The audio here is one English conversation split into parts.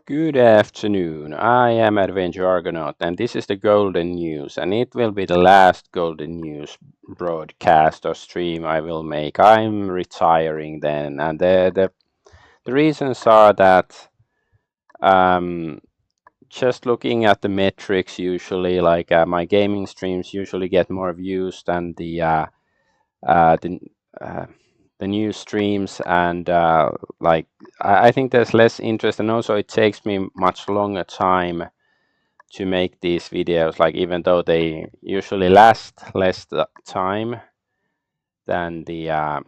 Good afternoon. I am Adventure Argonaut, and this is the Golden News, and it will be the last Golden News broadcast or stream I will make. I'm retiring then, and the reasons are that um, just looking at the metrics, usually like my gaming streams usually get more views than uh, the uh, the news streams, and like I think there's less interest, and also it takes me much longer time to make these videos, like even though they usually last less time than the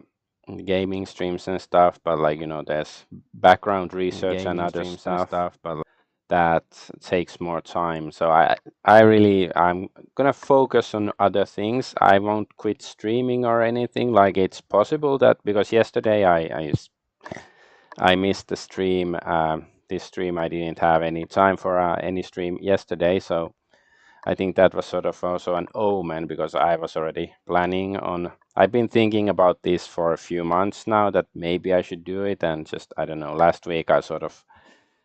gaming streams and stuff, but like there's background research and other stuff that takes more time. So I'm gonna focus on other things. I won't quit streaming or anything. Like it's possible that because yesterday I missed the stream. This stream I didn't have any time for any stream yesterday, so I think that was sort of also an omen because I was already planning on. I've been thinking about this for a few months now that maybe I should do it, and just I don't know. Last week I sort of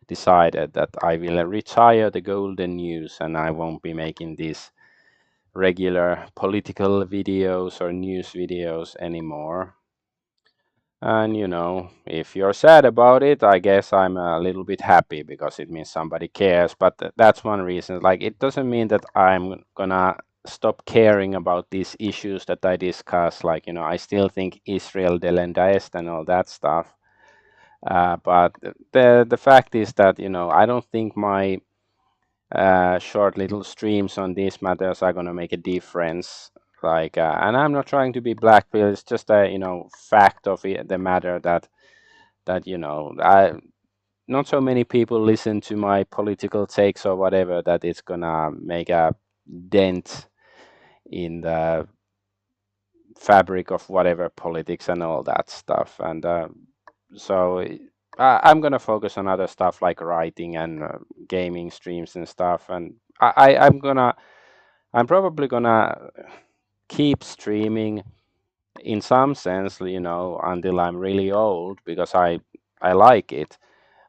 decided that I will retire the Golden News and I won't be making these regular political videos or news videos anymore. And if you're sad about it, I guess I'm a little bit happy because it means somebody cares. But that's one reason. Like, it doesn't mean that I'm gonna stop caring about these issues that I discuss. Like, I still think Israel delenda est and all that stuff. But the fact is that I don't think my short little streams on these matters are gonna make a difference. Like, and I'm not trying to be black pill. It's just a fact of the matter that I not so many people listen to my political takes or whatever that it's gonna make a dent in the fabric of whatever politics and all that stuff. And so I'm gonna focus on other stuff like writing and gaming streams and stuff. And I'm probably gonna keep streaming in some sense, until I'm really old because I like it.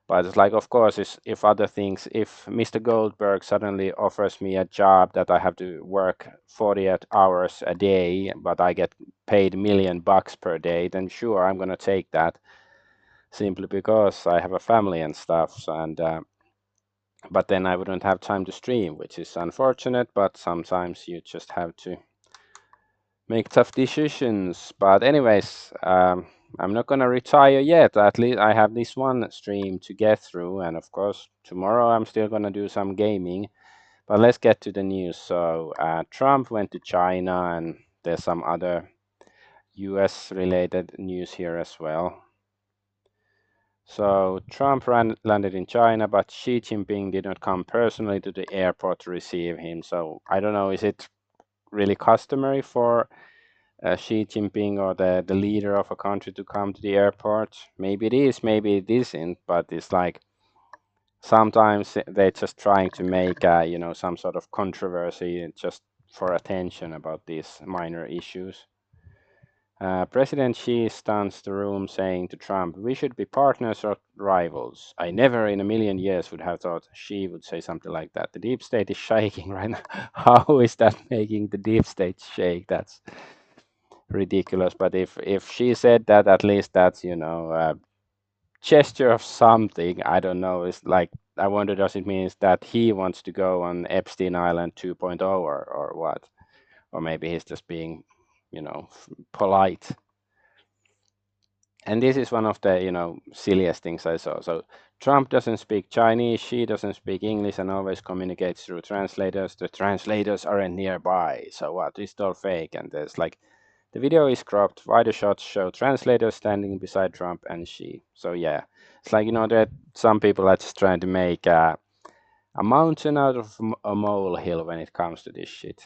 But it's like, of course, if other things, if Mr. Goldberg suddenly offers me a job that I have to work 48 hours a day, but I get paid $1 million per day, then sure, I'm gonna take that simply because I have a family and stuff. So, and but then I wouldn't have time to stream, which is unfortunate. But sometimes you just have to make tough decisions. But anyways, I'm not gonna retire yet. At least I have this one stream to get through, and of course tomorrow I'm still gonna do some gaming. But let's get to the news. So Trump went to China, and there's some other U.S. related news here as well. So Trump landed in China, but Xi Jinping did not come personally to the airport to receive him. So I don't know, is it really customary for Xi Jinping or the leader of a country to come to the airport? Maybe it is, maybe it isn't, but it's like sometimes they're just trying to make some sort of controversy just for attention about these minor issues. President Xi stuns the room, saying to Trump, "We should be partners or rivals." I never in a million years would have thought Xi would say something like that. The deep state is shaking right now. How is that making the deep state shake? That's ridiculous. But if she said that, at least that's a gesture of something. I don't know. It's like I wonder, does it mean that he wants to go on Epstein Island 2.0 or what? Or maybe he's just being, polite. And this is one of the silliest things I saw. So Trump doesn't speak Chinese, Xi doesn't speak English, and always communicates through translators. The translators aren't nearby. So what? It's all fake. And there's like the video is cropped. Wider shots show translators standing beside Trump and Xi. So yeah, it's like that some people are just trying to make a mountain out of a molehill when it comes to this shit.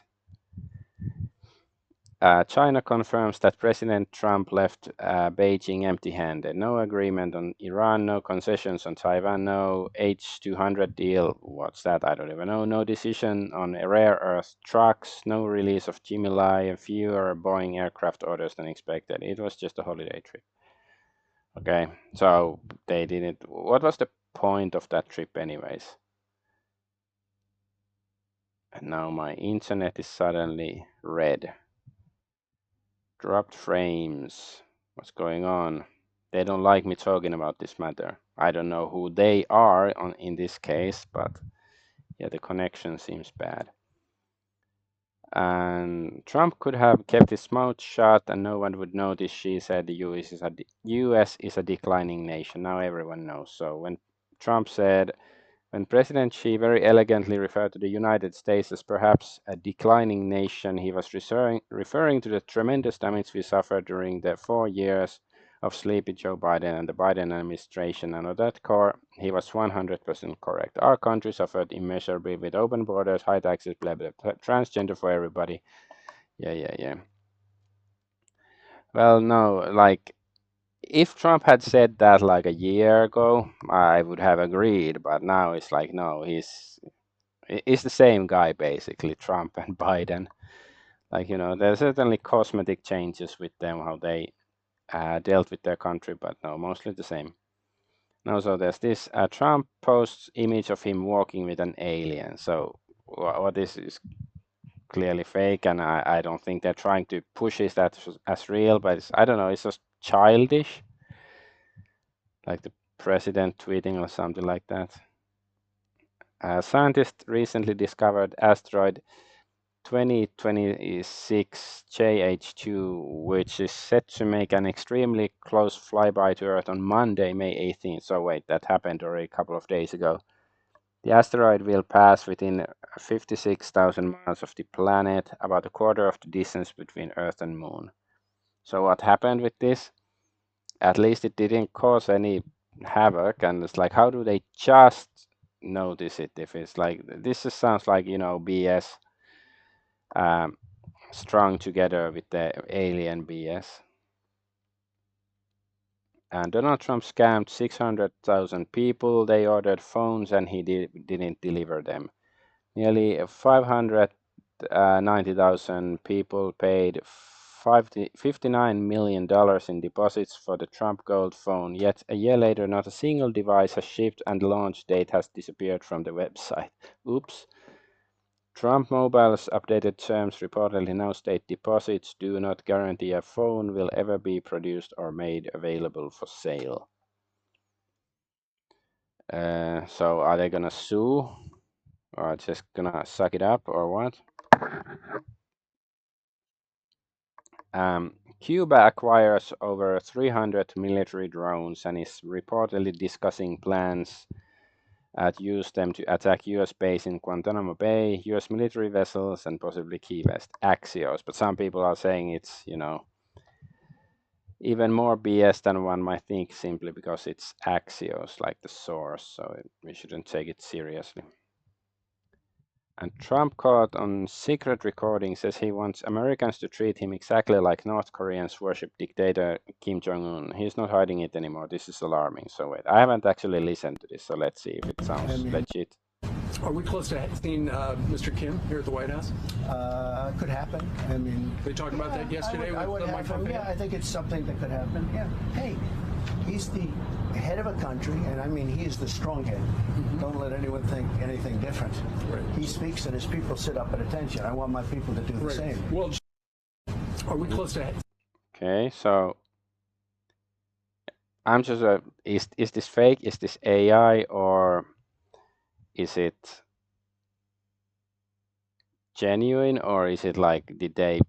China confirms that President Trump left Beijing empty-handed. No agreement on Iran, no concessions on Taiwan, no H-200 deal. What's that? I don't even know. No decision on rare earth trucks, no release of Gemini, fewer Boeing aircraft orders than expected. It was just a holiday trip. Okay, so they didn't. What was the point of that trip anyways? And now my internet is suddenly red. Dropped frames. What's going on? They don't like me talking about this matter. I don't know who they are in this case, but yeah, the connection seems bad. And Trump could have kept his mouth shut and no one would notice. She said the US is a declining nation. Now everyone knows. So when Trump said, when President Xi very elegantly referred to the United States as perhaps a declining nation, he was referring to the tremendous damage we suffered during the 4 years of sleepy Joe Biden and the Biden administration. And on that core, he was 100% correct. Our country suffered immeasurably with open borders, high taxes, blah, blah, blah, transgender for everybody. Yeah. Well, no, like, if Trump had said that like a year ago, I would have agreed. But now it's like, no, it's the same guy basically, Trump and Biden. Like, there's certainly cosmetic changes with them, how they dealt with their country, but no, mostly the same. No, so there's this Trump posts image of him walking with an alien. So what this is clearly fake, and I don't think they're trying to push it as real, but I don't know, it's just childish, like the president tweeting or something like that. Scientists recently discovered asteroid 2026 JH2, which is set to make an extremely close flyby to Earth on Monday, May 18th. So wait, that happened already a couple of days ago. The asteroid will pass within 56,000 miles of the planet, about a quarter of the distance between Earth and Moon. So what happened with this? At least it didn't cause any havoc, and it's like, how do they just notice it if it's like this? Just sounds like BS. Strung together with the alien BS. And Donald Trump scammed 600,000 people. They ordered phones and he didn't deliver them. Nearly 590,000 people paid $59 million in deposits for the Trump Gold phone. Yet a year later, not a single device has shipped and the launch date has disappeared from the website. Oops. Trump Mobile's updated terms reportedly now state deposits do not guarantee a phone will ever be produced or made available for sale. So are they gonna sue or just gonna suck it up or what? Cuba acquires over 300 military drones and is reportedly discussing plans to use them to attack US base in Guantanamo Bay, US military vessels, and possibly Key West, Axios. But some people are saying it's, even more BS than one might think simply because it's Axios, like the source, so we shouldn't take it seriously. And Trump, caught on secret recording, says he wants Americans to treat him exactly like North Koreans worship dictator Kim Jong-un. He's not hiding it anymore. This is alarming. So wait, I haven't actually listened to this, so let's see if it sounds legit. Are we close to seeing Mr. Kim here at the White House? Could happen. I mean, they talked about that yesterday with Mike Pompeo? Yeah, I think it's something that could happen. Yeah. Hey, he's the head of a country, and I mean, he is the strong head. Mm-hmm. Don't let anyone think anything different. Right. He speaks, and his people sit up at attention. I want my people to do the same. Well, are we close to? Okay, so I'm just is this fake? Is this AI or is it genuine, or is it like, did they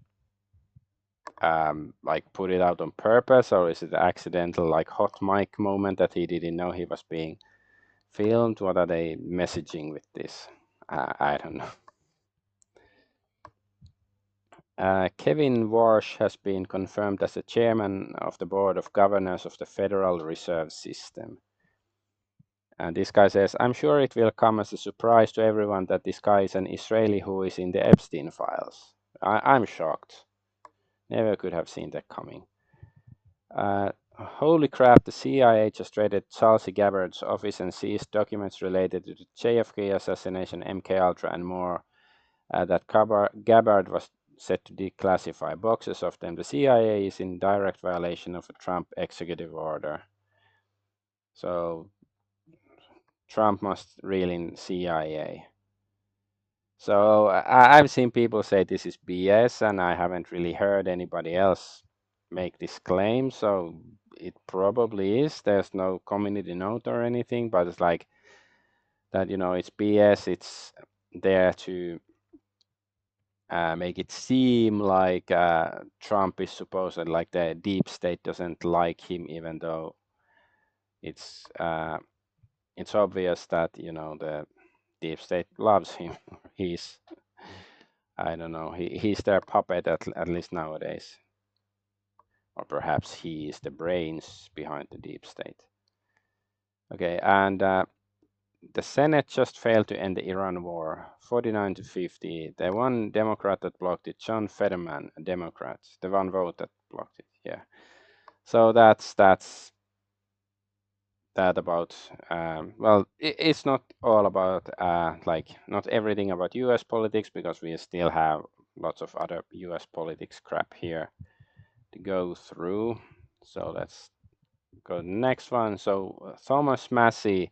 like put it out on purpose, or is it accidental like hot mic moment that he didn't know he was being filmed? What are they messaging with this? I don't know. Kevin Warsh has been confirmed as the chairman of the board of governors of the Federal Reserve System. And this guy says, I'm sure it will come as a surprise to everyone that this guy is an Israeli who is in the Epstein files. I'm shocked. Never could have seen that coming. Holy crap, the CIA just raided Tulsi Gabbard's office and seized documents related to the JFK assassination, MK Ultra, and more that Gabbard was set to declassify. Boxes of them. The CIA is in direct violation of a Trump executive order. So Trump must reel in CIA. So I've seen people say this is BS, and I haven't really heard anybody else make this claim. So it probably is. There's no community note or anything, but it's like that, it's BS. It's there to make it seem like Trump is supposed, like the deep state doesn't like him, even though it's uh, it's obvious that the deep state loves him. He's I don't know. He's their puppet at least nowadays, or perhaps he is the brains behind the deep state. Okay, and the Senate just failed to end the Iran war, 49 to 50. The one Democrat that blocked it, John Fetterman, a Democrat, the one vote that blocked it. Yeah. So that's that about. Well, it's not all about like not everything about U.S. politics, because we still have lots of other U.S. politics crap here to go through. So let's go to the next one. So Thomas Massie,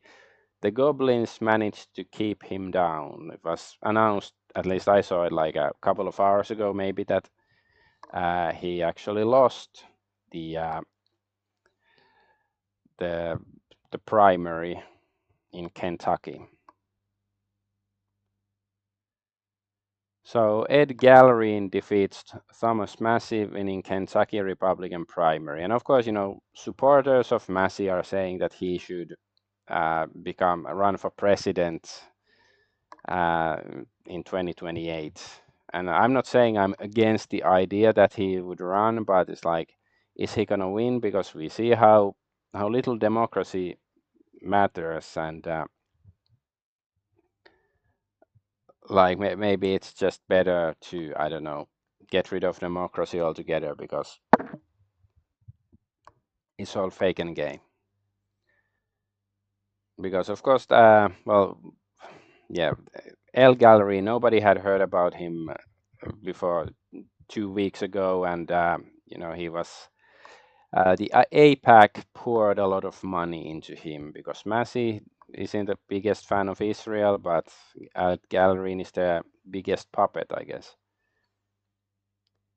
the Goblins managed to keep him down. It was announced, at least I saw it like a couple of hours ago, maybe, that he actually lost the uh, the the primary in Kentucky. So Ed Gallerin defeats Thomas Massie, winning Kentucky Republican primary. And of course, supporters of Massie are saying that he should run for president in 2028. And I'm not saying I'm against the idea that he would run, but it's like, is he gonna win? Because we see how little democracy matters, and like maybe it's just better to, I don't know, get rid of democracy altogether, because it's all fake and game. Because of course, well, yeah, El Gallery, nobody had heard about him before 2 weeks ago, and he was the APAC poured a lot of money into him, because Massie isn't the biggest fan of Israel, but Gallerin is the biggest puppet, I guess.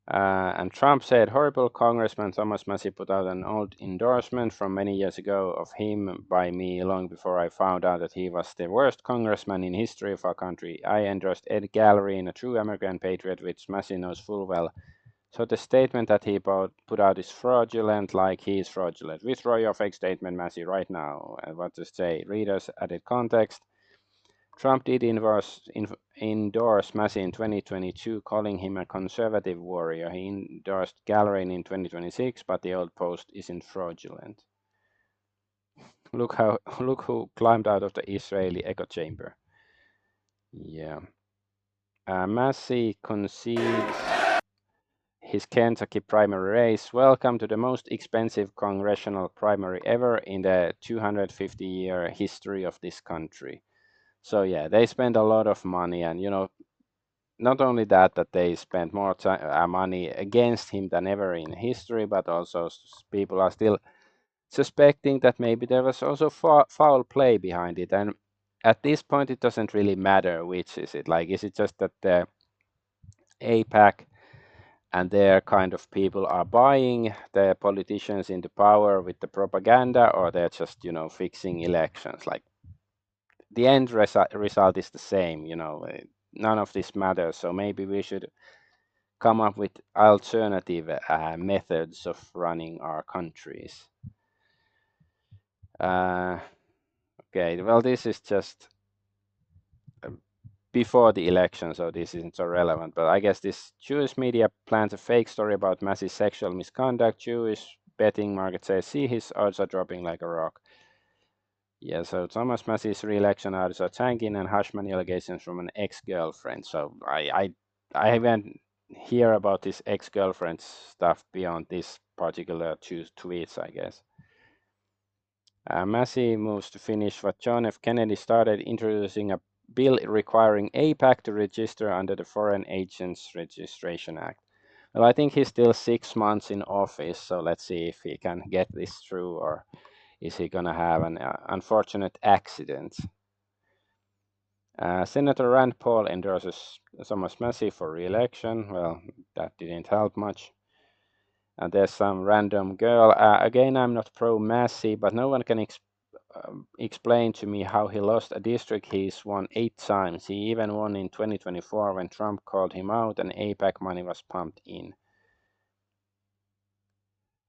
And Trump said, horrible Congressman Thomas Massie put out an old endorsement from many years ago of him by me long before I found out that he was the worst congressman in history of our country. I endorsed Ed Gallerin, a true American patriot, which Massie knows full well. So the statement that he put out is fraudulent, like he is fraudulent. Withdraw your fake statement, Massie, right now. And what to say? Readers added context. Trump did endorse Massie in 2022, calling him a conservative warrior. He endorsed Gallerin in 2026, but the old post isn't fraudulent. Look who climbed out of the Israeli echo chamber. Yeah. Massie concedes his Kentucky primary race. Welcome to the most expensive congressional primary ever in the 250-year history of this country. So yeah, they spend a lot of money, and not only that they spend more money against him than ever in history, but also people are still suspecting that maybe there was also foul play behind it. And at this point, it doesn't really matter which is it. Like, is it just that the APAC and their kind of people are buying the politicians into power with the propaganda, or they're just fixing elections? Like, the end result is the same. None of this matters. So maybe we should come up with alternative methods of running our countries. Okay, well, this is just before the election, so this isn't so relevant, but I guess this Jewish media plans a fake story about massive sexual misconduct. Jewish betting market says, see, his odds are dropping like a rock. Yeah, so Thomas Massie's re-election odds are tanking, and hush money allegations from an ex-girlfriend. So I haven't hear about this ex-girlfriend stuff beyond this particular two tweets, I guess. Massie moves to finish what John F. Kennedy started, introducing a bill requiring APAC to register under the Foreign Agents Registration Act. Well, I think he's still 6 months in office, so let's see if he can get this through, or is he gonna have an unfortunate accident? Senator Rand Paul endorses Thomas Massie for re-election. Well, that didn't help much. And there's some random girl. Again, I'm not pro Massie, but no one can explain to me how he lost a district he's won 8 times. He even won in 2024 when Trump called him out and APAC money was pumped in.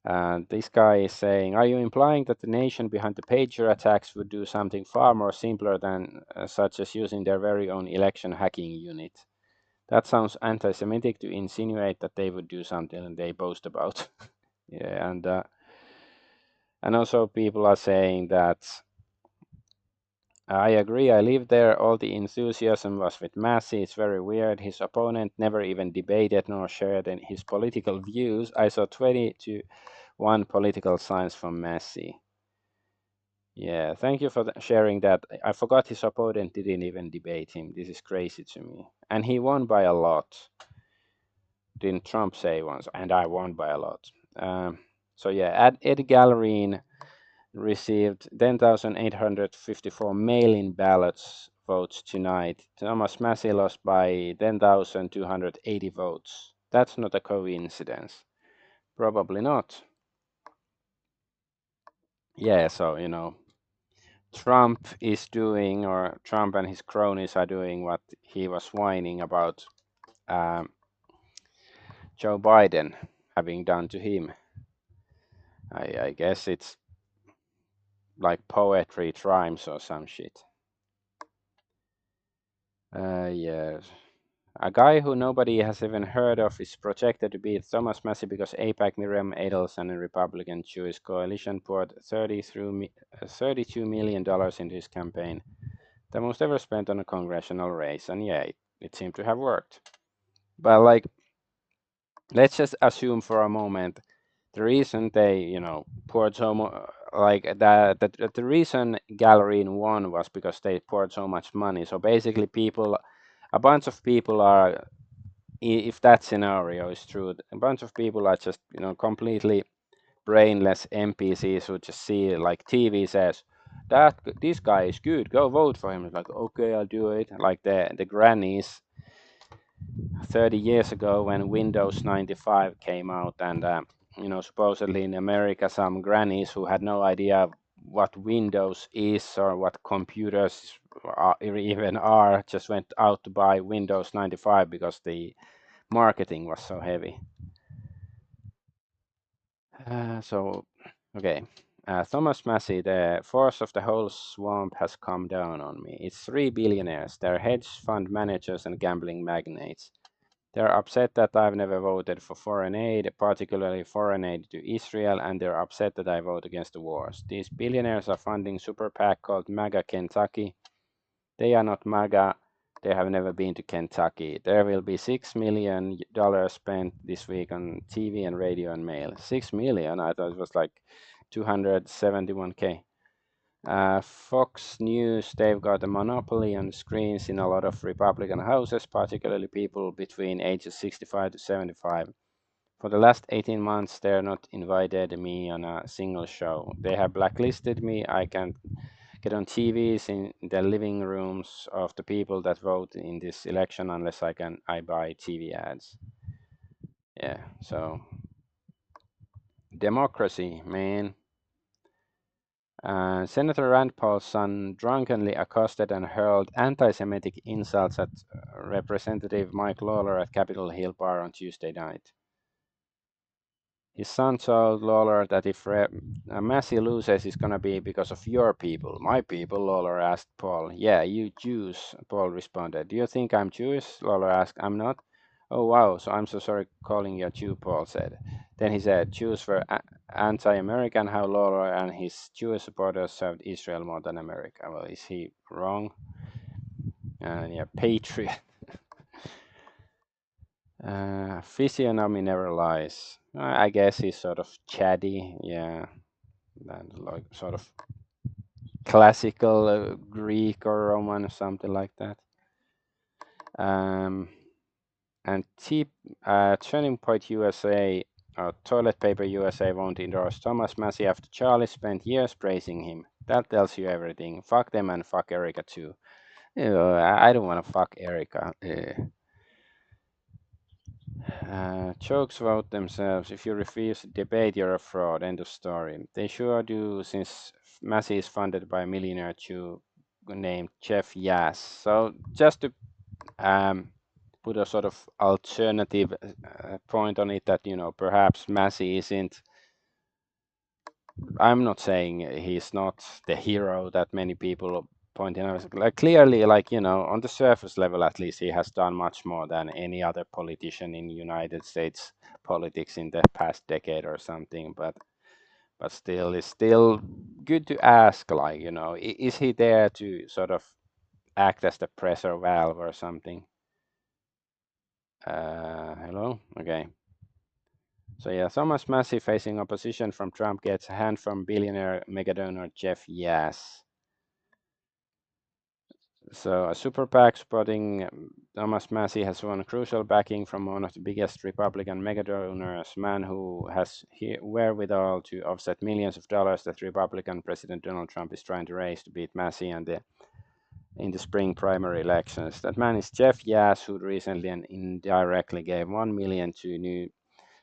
And this guy is saying, are you implying that the nation behind the pager attacks would do something far more simpler than such as using their very own election hacking unit? That sounds anti-Semitic to insinuate that they would do something they boast about. Yeah, and also people are saying that I agree, I lived there, all the enthusiasm was with Massie, it's very weird. His opponent never even debated nor shared his political views. I saw 20 to 1 political signs from Massie. Yeah, thank you for sharing that. I forgot his opponent didn't even debate him. This is crazy to me. And he won by a lot. Didn't Trump say once? And I won by a lot. So yeah, Ed Gallerine received 10,854 mail-in ballots votes tonight. Thomas Massie lost by 10,280 votes. That's not a coincidence. Probably not. Yeah, so Trump is doing, or Trump and his cronies are doing what he was whining about Joe Biden having done to him. I guess it's like poetry, it rhymes or some shit. Yes. A guy who nobody has even heard of is projected to beat Thomas Massie because AIPAC Miriam Adelson and Republican Jewish coalition poured $32 million into his campaign, the most ever spent on a congressional race. And yeah, it seemed to have worked. But like, let's just assume for a moment the reason they, poured so much, like the reason Gallery won was because they poured so much money. So basically, a bunch of people are, if that scenario is true, a bunch of people are just, completely brainless NPCs who just see like TV says that this guy is good, go vote for him. It's like, okay, I'll do it. Like the grannies 30 years ago when Windows 95 came out, and supposedly in America some grannies who had no idea what Windows is or what computers even are just went out to buy Windows 95 because the marketing was so heavy. Okay. Thomas Massie, the force of the whole swamp has come down on me. It's 3 billionaires. They're hedge fund managers and gambling magnates. They're upset that I've never voted for foreign aid, particularly foreign aid to Israel, and they're upset that I vote against the wars. These billionaires are funding super PAC called MAGA Kentucky. They are not MAGA. They have never been to Kentucky. There will be $6 million spent this week on TV and radio and mail. 6 million? I thought it was like 271K. Fox News, they've got a monopoly on screens in a lot of Republican houses, particularly people between ages 65 to 75. For the last 18 months, they're not invited me on a single show. They have blacklisted me. I can't get on TVs in the living rooms of the people that vote in this election unless I buy TV ads. Yeah, so democracy, man. Senator Rand Paul's son drunkenly accosted and hurled anti-Semitic insults at Representative Mike Lawler at Capitol Hill Bar on Tuesday night. His son told Lawler that if Massie loses, it's going to be because of your people. My people, Lawler asked Paul. Yeah, you Jews, Paul responded. Do you think I'm Jewish? Lawler asked. I'm not. Oh, wow, so I'm so sorry calling you a Jew, Paul said. Then he said, Jews were anti-American, how Lawler and his Jewish supporters served Israel more than America. Well, is he wrong? Yeah, patriot. Physiognomy never lies. I guess he's sort of chatty, yeah, and like sort of classical Greek or Roman or something like that. And Turning Point USA Toilet Paper USA won't endorse Thomas Massie after Charlie spent years praising him. That tells you everything. Fuck them and fuck Erica too. I don't want to fuck Erica. Jokes vote themselves. If you refuse to debate, you're a fraud. End of story. They sure do, since Massie is funded by a millionaire Jew named Jeff Yass. So just to um, put a sort of alternative point on it, that perhaps Massie isn't. I'm not saying he's not the hero that many people pointing out. Like clearly, like on the surface level, at least he has done much more than any other politician in United States politics in the past decade or something. But still, it's still good to ask. Like is he there to sort of act as the pressure valve or something? Hello. Okay. So yeah, Thomas Massie facing opposition from Trump gets a hand from billionaire megadonor Jeff Yass. So a super PAC supporting Thomas Massie has won crucial backing from one of the biggest Republican megadonors, man who has wherewithal to offset millions of dollars that Republican President Donald Trump is trying to raise to beat Massie in the spring primary elections. That man is Jeff Yass, who recently and indirectly gave $1 million to new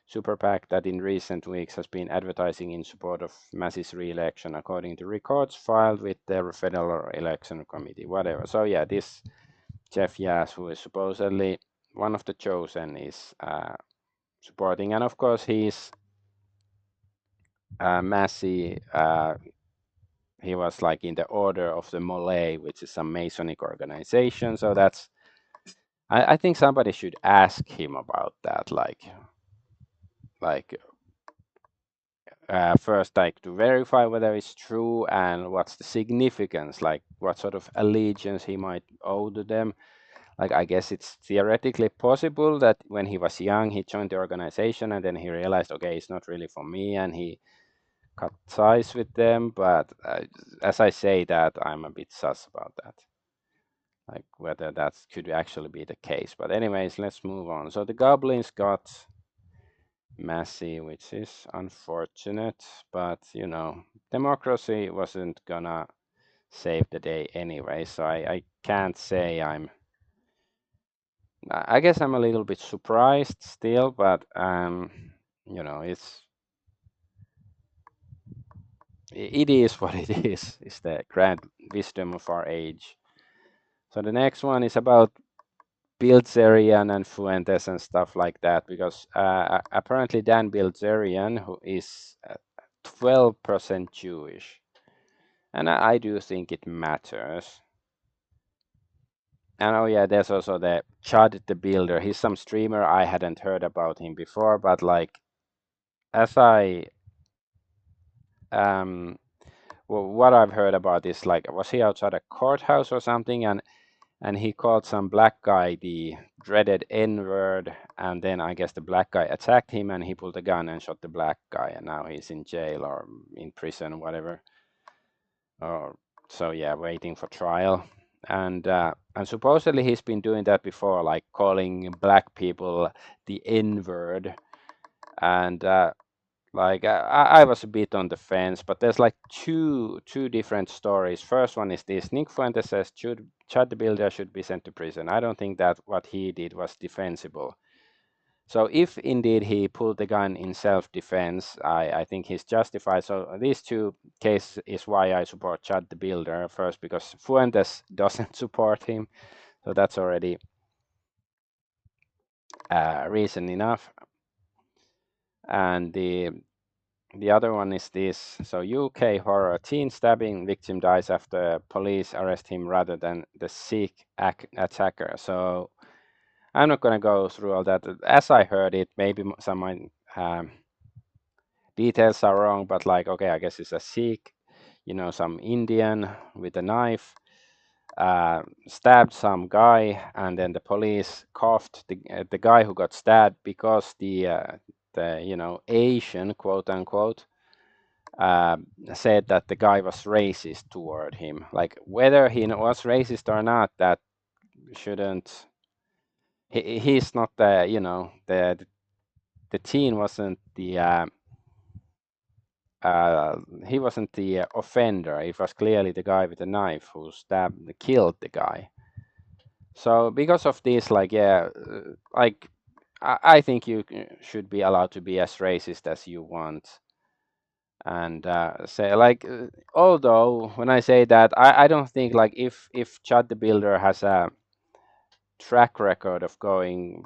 super PAC that in recent weeks has been advertising in support of Massie's re-election, according to records filed with the Federal Election Committee. Whatever. So yeah, this Jeff Yass, who is supposedly one of the chosen, is supporting, and of course he's Massie. He was like in the Order of the Mole, which is a Masonic organization. So that's. I think somebody should ask him about that, like first, like to verify whether it's true and what's the significance, like what sort of allegiance he might owe to them. Like, I guess it's theoretically possible that when he was young, he joined the organization and then he realized, okay, it's not really for me, and he cut ties with them. But as I say that, I'm a bit sus about that, like whether that could actually be the case. But anyways, let's move on. So the goblins got Massie, which is unfortunate, but democracy wasn't gonna save the day anyway. So I can't say I guess I'm a little bit surprised still, but it is what it is. It's the grand wisdom of our age. So the next one is about Bilzerian and Fuentes and stuff like that, because apparently Dan Bilzerian, who is 12% Jewish, and I do think it matters. And oh yeah, there's also the Chad the Builder. He's some streamer. I hadn't heard about him before, but like as I well, what I've heard about is like, was he outside a courthouse or something, and he called some black guy the dreaded N-word, and then I guess the black guy attacked him, and he pulled a gun and shot the black guy, and now he's in jail or in prison, whatever. Or so yeah, waiting for trial. And supposedly he's been doing that before, like calling black people the N-word, and like I was a bit on the fence, but there's like two different stories. First one is this: Nick Fuentes says Chad the Builder should be sent to prison. I don't think that what he did was defensible. So if indeed he pulled the gun in self-defense, I think he's justified. So these two cases is why I support Chad the Builder. First, because Fuentes doesn't support him, so that's already reason enough. And the other one is this. So UK horror: teen stabbing victim dies after police arrest him rather than the Sikh attacker. So I'm not going to go through all that. As I heard it, maybe some details are wrong, but like, okay, I guess it's a Sikh, some Indian with a knife, stabbed some guy, and then the police cuffed the guy who got stabbed because the Asian, quote unquote, said that the guy was racist toward him. Like, whether he was racist or not, that shouldn't. He's not the the teen wasn't he wasn't the offender. It was clearly the guy with the knife who killed the guy. So because of this, like, yeah, like I think you should be allowed to be as racist as you want. And say like, although when I say that, I don't think like if Chad the Builder has a track record of calling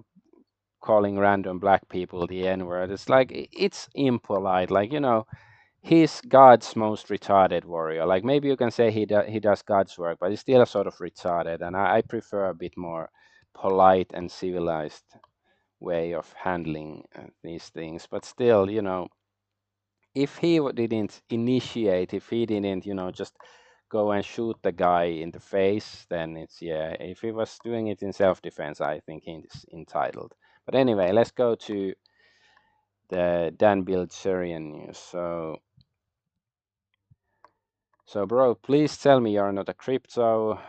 random black people the N word, it's like it's impolite. Like, he's God's most retarded warrior. Like, maybe you can say he does God's work, but he's still sort of retarded. And I prefer a bit more polite and civilized way of handling these things. But still, if he didn't initiate, if he didn't, just go and shoot the guy in the face, then it's, yeah. If he was doing it in self-defense, I think he's entitled. But anyway, let's go to the Dan Bilzerian news. So, bro, please tell me you're not a crypto.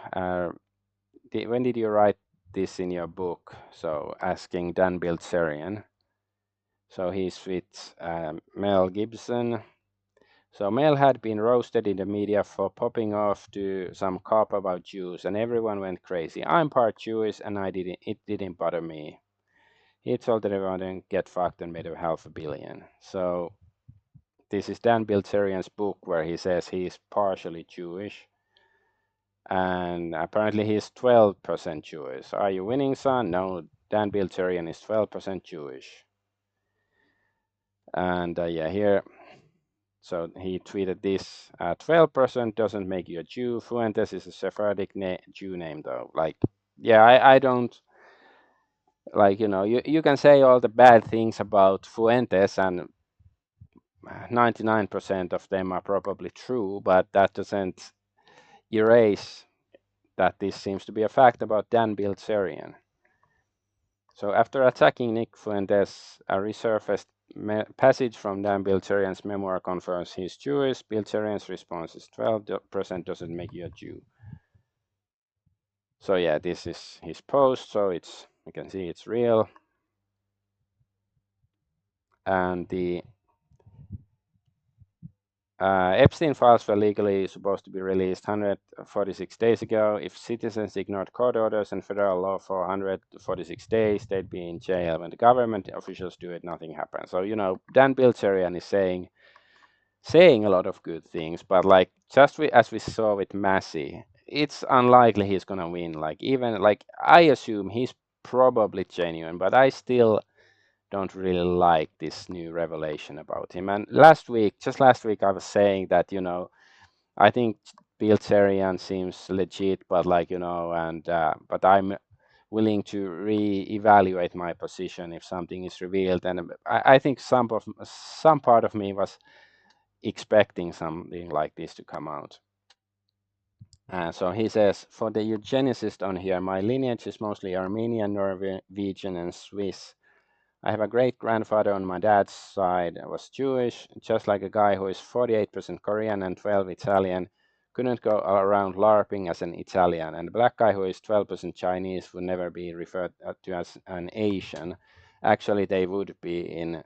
When did you write this in your book? So, asking Dan Bilzerian. So he's with Mel Gibson. So Mel had been roasted in the media for popping off to some cop about Jews, and everyone went crazy. I'm part Jewish, and it didn't bother me. He told everyone to get fucked and made a $500 million. So this is Dan Bilzerian's book where he says he's partially Jewish, and apparently he's 12% Jewish. Are you winning, son? No, Dan Bilzerian is 12% Jewish. And yeah, here. So he tweeted this: 12% doesn't make you a Jew. Fuentes is a Sephardic Jew name, though. Like, yeah, I don't like, you can say all the bad things about Fuentes, and 99% of them are probably true, but that doesn't erase that this seems to be a fact about Dan Bilzerian. So after attacking Nick Fuentes, a resurfaced passage from Dan Bilzerian's memoir confirms he's Jewish. Bilzerian's response is 12% doesn't make you a Jew. So yeah, this is his post. So you can see it's real. And the Epstein files were legally supposed to be released 146 days ago. If citizens ignored court orders and federal law for 146 days, they'd be in jail. When the government officials do it, nothing happens. So, Dan Bilzerian is saying a lot of good things, but like just as we saw with Massie, it's unlikely he's gonna win. Like, even like, I assume he's probably genuine, but I still don't really like this new revelation about him. And just last week, I was saying that, I think Bilzerian seems legit, but like, and but I'm willing to re-evaluate my position if something is revealed. And I think some part of me was expecting something like this to come out. So he says, for the eugenicist on here, my lineage is mostly Armenian, Norwegian, and Swiss. I have a great grandfather on my dad's side was Jewish, just like a guy who is 48% Korean and 12 Italian. Couldn't go around LARPing as an Italian, and a black guy who is 12% Chinese would never be referred to as an Asian. Actually, they would be in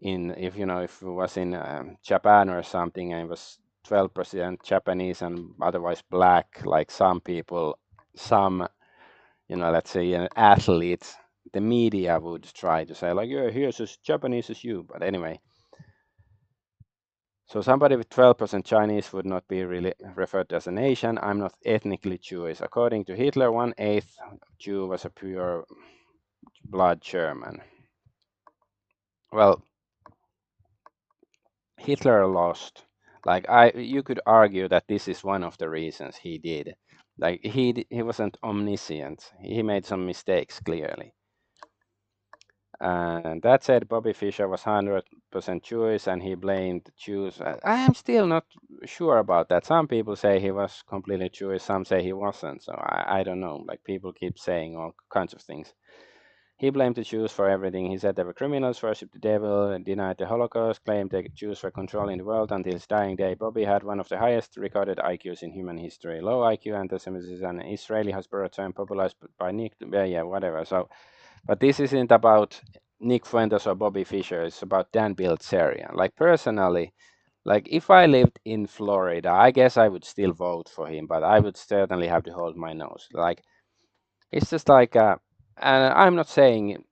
if if it was in Japan or something and it was 12% Japanese and otherwise black, like some people, let's say an athlete, the media would try to say like, yeah, here's as Japanese as you. But anyway, so somebody with 12% Chinese would not be really referred to as an Asian. I'm not ethnically Jewish. According to Hitler, 1/8 Jew was a pure blood German. Well, Hitler lost. Like, you could argue that this is one of the reasons he did. Like, he wasn't omniscient. He made some mistakes, clearly. And that said, Bobby Fischer was 100% Jewish, and he blamed Jews. I am still not sure about that. Some people say he was completely Jewish. Some say he wasn't. So I don't know. Like, people keep saying all kinds of things. He blamed the Jews for everything. He said they were criminals, worshipped the devil, denied the Holocaust, claimed the Jews were controlling the world until his dying day. Bobby had one of the highest recorded IQs in human history. Low IQ anti-Semitism, an Israeli Hasbara term popularized by Nick. Yeah, whatever. So, but this isn't about Nick Fuentes or Bobby Fischer. It's about Dan Bilzerian. Like personally, like if I lived in Florida, I guess I would still vote for him, but I would certainly have to hold my nose. Like it's just like, and I'm not saying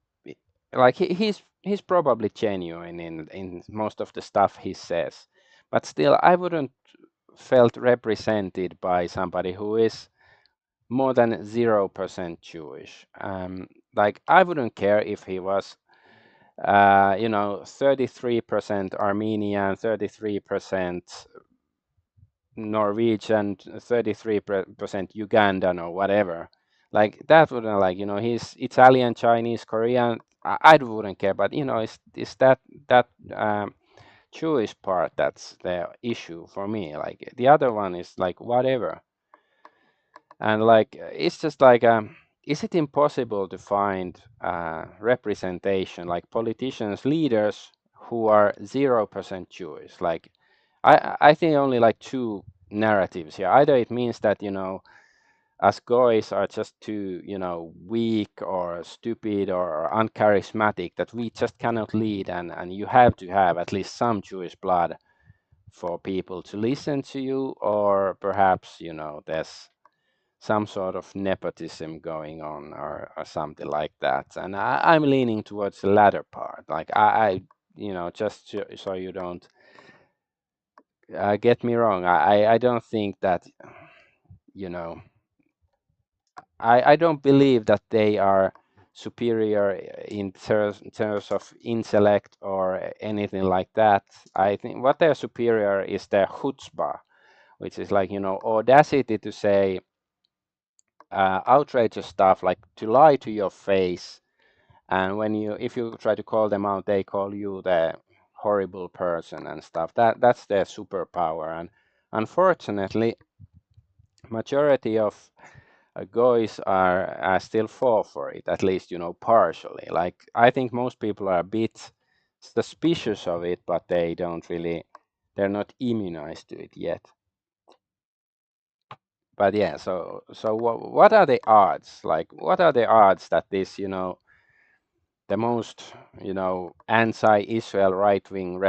like he's probably genuine in most of the stuff he says, but still I wouldn't felt represented by somebody who is more than 0% Jewish. Like I wouldn't care if he was 33% Armenian, 33% Norwegian, 33% Ugandan or whatever. Like that wouldn't, like, he's Italian, Chinese, Korean. I wouldn't care, but it's that Jewish part that's the issue for me. Like the other one is like whatever, and like it's just like, is it impossible to find representation, like politicians, leaders who are 0% Jewish? Like I think only like two narratives here. Either it means that us guys are just too weak or stupid or uncharismatic, that we just cannot lead, and you have to have at least some Jewish blood for people to listen to you, or perhaps there's some sort of nepotism going on, or something like that. And I'm leaning towards the latter part. Like just so you don't get me wrong. I don't think that you know I don't believe that they are superior in terms of intellect or anything like that. I think what they're superior is their chutzpah, which is like audacity to say outrageous stuff, like to lie to your face, and if you try to call them out, they call you the horrible person and stuff. That's their superpower, and unfortunately majority of guys are still fall for it, at least partially. Like I think most people are a bit suspicious of it, but they're not immunized to it yet. But yeah, so what are the odds? Like what are the odds that this the most anti-Israel right-wing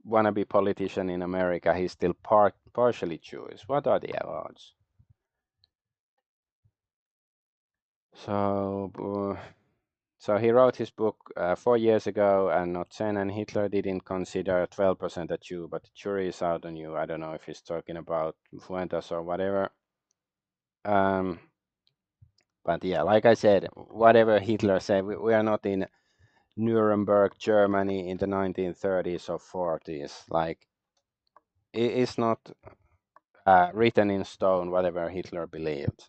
wannabe politician in America, he's still partially Jewish? What are the odds? So so he wrote his book 4 years ago, and not 10, and Hitler didn't consider 12% a Jew, but the jury is out on you. I don't know if he's talking about Fuentes or whatever. But yeah, like I said, whatever Hitler said, we are not in Nuremberg, Germany in the 1930s or 40s. Like it's not written in stone whatever Hitler believed.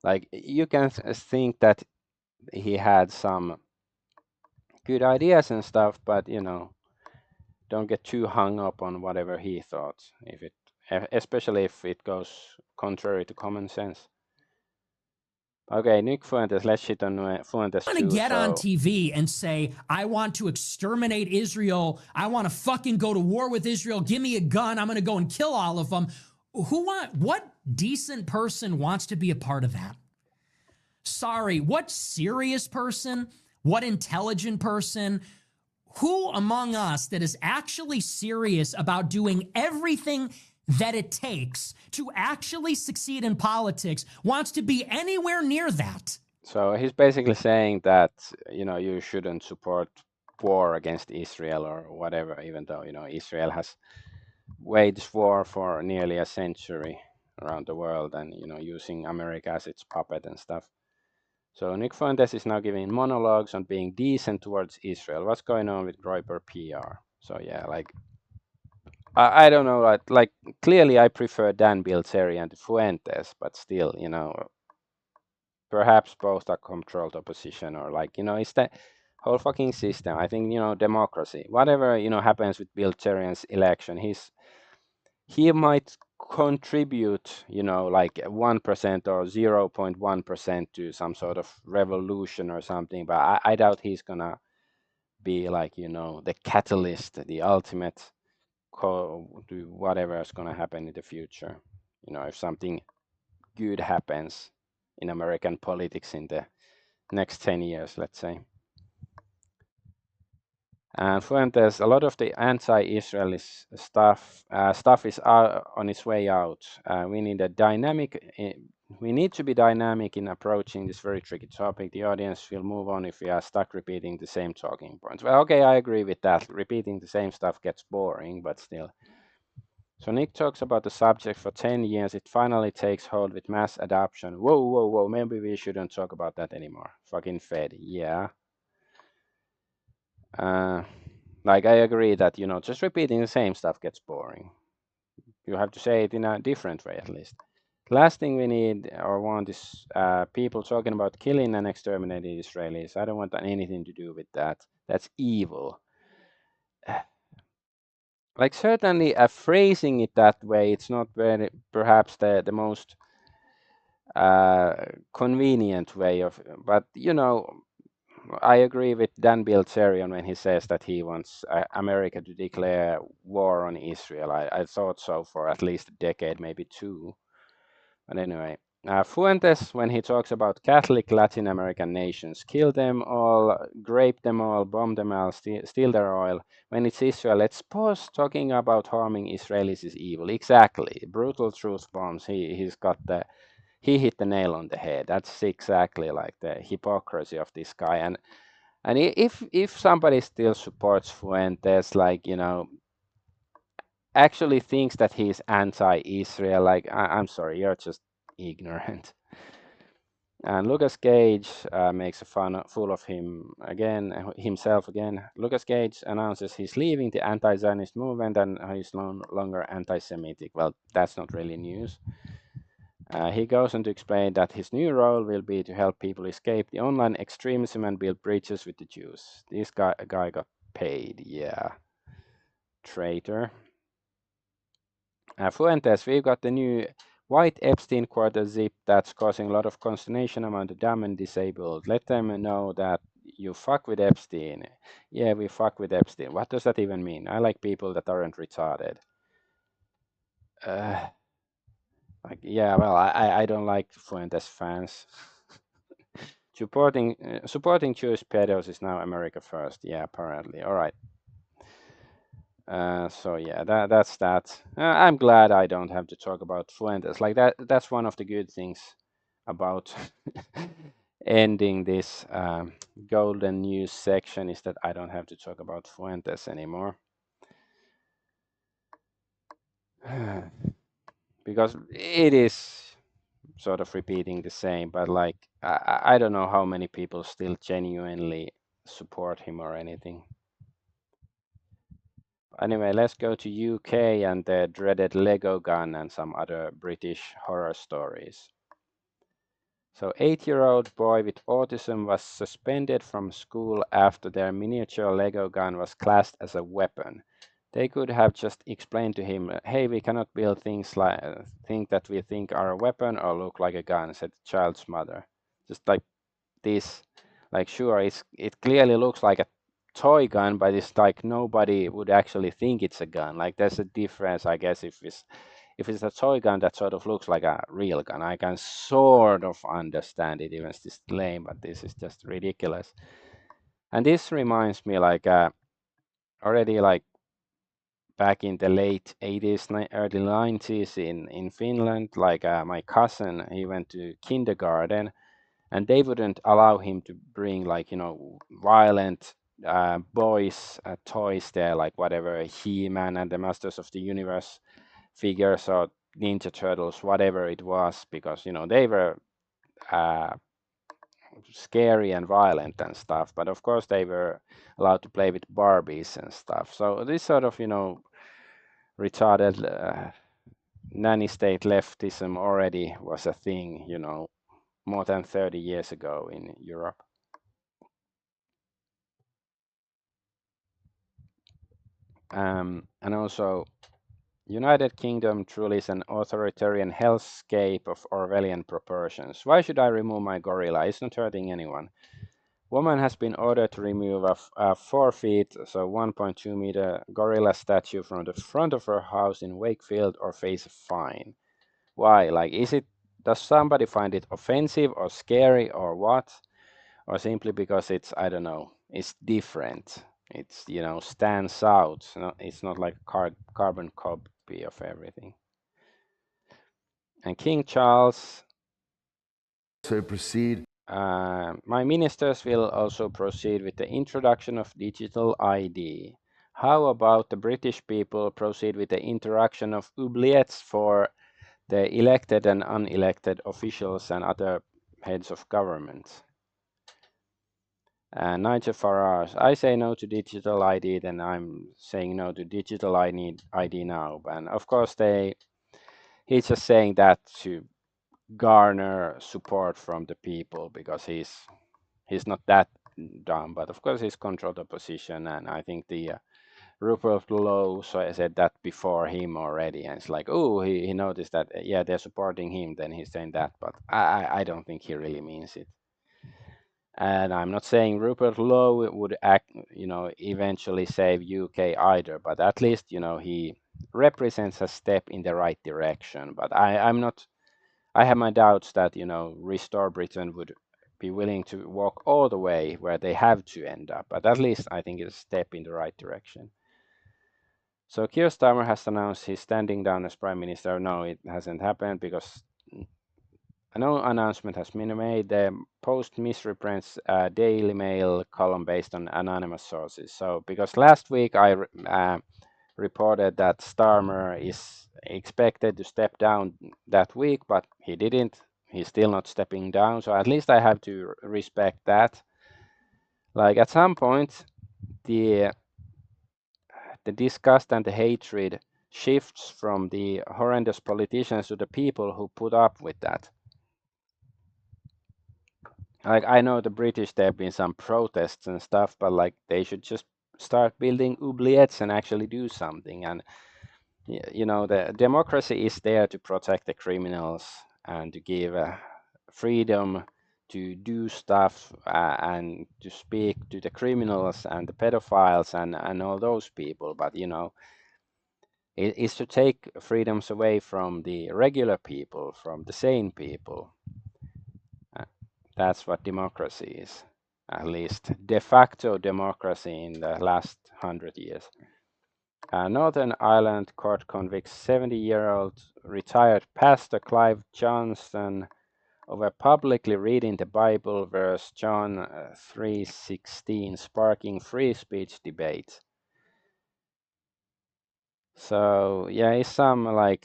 Like you can think that he had some good ideas and stuff, but don't get too hung up on whatever he thought, especially if it goes contrary to common sense. Okay, Nick Fuentes, let's shit on Fuentes I'm gonna too. get on So TV and say, I want to exterminate Israel. I want to fucking go to war with Israel. Give me a gun. I'm gonna go and kill all of them. What decent person wants to be a part of that? Sorry, what serious person? What intelligent person? Who among us that is actually serious about doing everything that it takes to actually succeed in politics wants to be anywhere near that? So he's basically saying that you shouldn't support war against Israel or whatever, even though Israel has waged war for nearly a century around the world, and using America as its puppet and stuff. So Nick Fuentes is now giving monologues on being decent towards Israel. What's going on with Groiper PR? So yeah, like I don't know, like clearly I prefer Dan Bilzerian to Fuentes, but still, perhaps both are controlled opposition, or like it's the whole fucking system. I think democracy, whatever happens with Bilzerian's election, he might contribute like 1% or 0.1% to some sort of revolution or something, but I doubt he's gonna be like the catalyst, the ultimate to whatever is gonna happen in the future. If something good happens in American politics in the next 10 years, let's say. And Fuentes, a lot of the anti-Israeli stuff is on its way out. We need a we need to be dynamic in approaching this very tricky topic. The audience will move on if we are stuck repeating the same talking points. Well, okay, I agree with that. Repeating the same stuff gets boring, but still. So Nick talks about the subject for 10 years. It finally takes hold with mass adoption. Whoa, whoa, whoa. Maybe we shouldn't talk about that anymore. Fucking Fed. Yeah. Like I agree that, just repeating the same stuff gets boring. You have to say it in a different way at least. Last thing we need or want is people talking about killing and exterminating Israelis. I don't want anything to do with that. That's evil. Like certainly phrasing it that way, it's not very perhaps the most convenient way of, but I agree with Dan Bilzerian when he says that he wants America to declare war on Israel. I thought so for at least a decade, maybe two. But anyway, Fuentes, when he talks about Catholic Latin American nations, kill them all, grape them all, bomb them all, steal their oil. When it's Israel, let's pause talking about harming Israelis is evil. Exactly. Brutal truth bombs. He hit the nail on the head. That's exactly like the hypocrisy of this guy. And if somebody still supports Fuentes, like actually thinks that he's anti-Israel, like I'm sorry, you're just ignorant. And Lucas Gage makes a fool of himself again. Lucas Gage announces he's leaving the anti-Zionist movement and he's no longer anti-Semitic. Well, that's not really news. He goes on to explain that his new role will be to help people escape the online extremism and build bridges with the Jews. This guy got paid, yeah. Traitor. Fuentes, we've got the new white Epstein quarter zip that's causing a lot of consternation among the dumb and disabled. Let them know that you fuck with Epstein. Yeah, we fuck with Epstein. What does that even mean? I like people that aren't retarded. Yeah, well, I don't like Fuentes fans. Supporting Jewish pedos is now America first. Yeah, apparently. All right. So yeah, that's that. I'm glad I don't have to talk about Fuentes. Like that's one of the good things about ending this golden news section is that I don't have to talk about Fuentes anymore. Because it is sort of repeating the same, but like I don't know how many people still genuinely support him or anything. Anyway, let's go to UK and the dreaded Lego gun and some other British horror stories. So 8-year-old boy with autism was suspended from school after their miniature Lego gun was classed as a weapon. They could have just explained to him, hey, we cannot build things that we think are a weapon or look like a gun, said the child's mother. Just like this, like sure, it clearly looks like a toy gun, but it's like nobody would actually think it's a gun. Like there's a difference, I guess, if it's a toy gun that sort of looks like a real gun, I can sort of understand it, even if it's lame, but this is just ridiculous. And this reminds me like already like back in the late 80s, early 90s in Finland, like my cousin, he went to kindergarten and they wouldn't allow him to bring like violent boys toys there, like whatever He-Man and the Masters of the Universe figures or Ninja Turtles, whatever it was, because they were scary and violent and stuff. But of course they were allowed to play with Barbies and stuff. So this sort of retarded nanny state leftism already was a thing, more than 30 years ago in Europe. And also, United Kingdom truly is an authoritarian hellscape of Orwellian proportions. Why should I remove my gorilla? It's not hurting anyone. Woman has been ordered to remove a 4 feet, so 1.2 meter gorilla statue from the front of her house in Wakefield or face a fine. Why? Like, does somebody find it offensive or scary or what? Or simply because it's, I don't know, it's different? It's, stands out. It's not like a carbon copy of everything. And King Charles. So proceed. My ministers will also proceed with the introduction of digital ID. How about the British people proceed with the introduction of oubliettes for the elected and unelected officials and other heads of government? Nigel Farage, I say no to digital ID, then I'm saying no to digital ID now. And of course, he's just saying that to garner support from the people because he's not that dumb, but of course he's controlled the position, and I think the Rupert Lowe said that before him already, and it's like, oh, he noticed that, yeah, they're supporting him, then he's saying that, but I don't think he really means it. And I'm not saying Rupert Lowe would eventually save UK either, but at least, he represents a step in the right direction. But I'm not. I have my doubts that, Restore Britain would be willing to walk all the way where they have to end up. But at least I think it's a step in the right direction. So Keir Starmer has announced he's standing down as Prime Minister. No, it hasn't happened because no announcement has been made. The Post misrepresents a Daily Mail column based on anonymous sources. So because last week I reported that Starmer is expected to step down that week, but he didn't. He's still not stepping down. So at least I have to respect that. Like at some point, the disgust and the hatred shifts from the horrendous politicians to the people who put up with that. Like I know the British, there have been some protests and stuff, but like they should just start building oubliettes and actually do something. And the democracy is there to protect the criminals and to give freedom to do stuff and to speak to the criminals and the pedophiles and all those people. But it is to take freedoms away from the regular people, from the sane people. That's what democracy is, at least de facto democracy in the last 100 years. Northern Ireland court convicts 70-year-old retired pastor Clive Johnston over publicly reading the Bible verse John 3:16, sparking free speech debate. So yeah, it's some like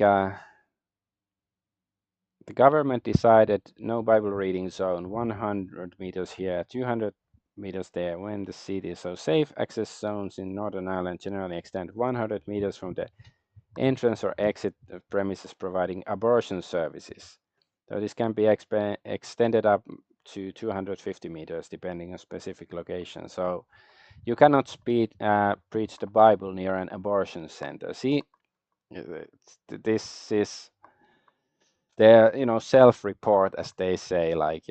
the government decided no Bible reading zone, 100 meters here, 200 meters there when the city. So safe access zones in Northern Ireland generally extend 100 meters from the entrance or exit of premises providing abortion services. So this can be extended up to 250 meters depending on specific location. So you cannot preach the Bible near an abortion center. See, this is their self-report, as they say, like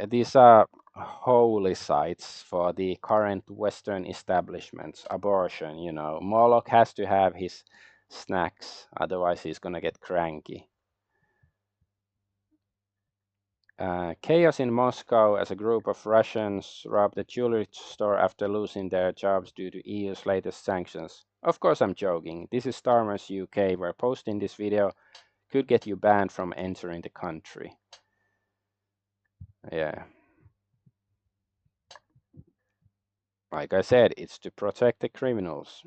these are holy sites for the current Western establishments. Abortion, Moloch has to have his snacks, otherwise he's gonna get cranky. Chaos in Moscow as a group of Russians robbed a jewelry store after losing their jobs due to EU's latest sanctions. Of course I'm joking. This is Starmer's UK, where posting this video could get you banned from entering the country. Yeah. Like I said, it's to protect the criminals.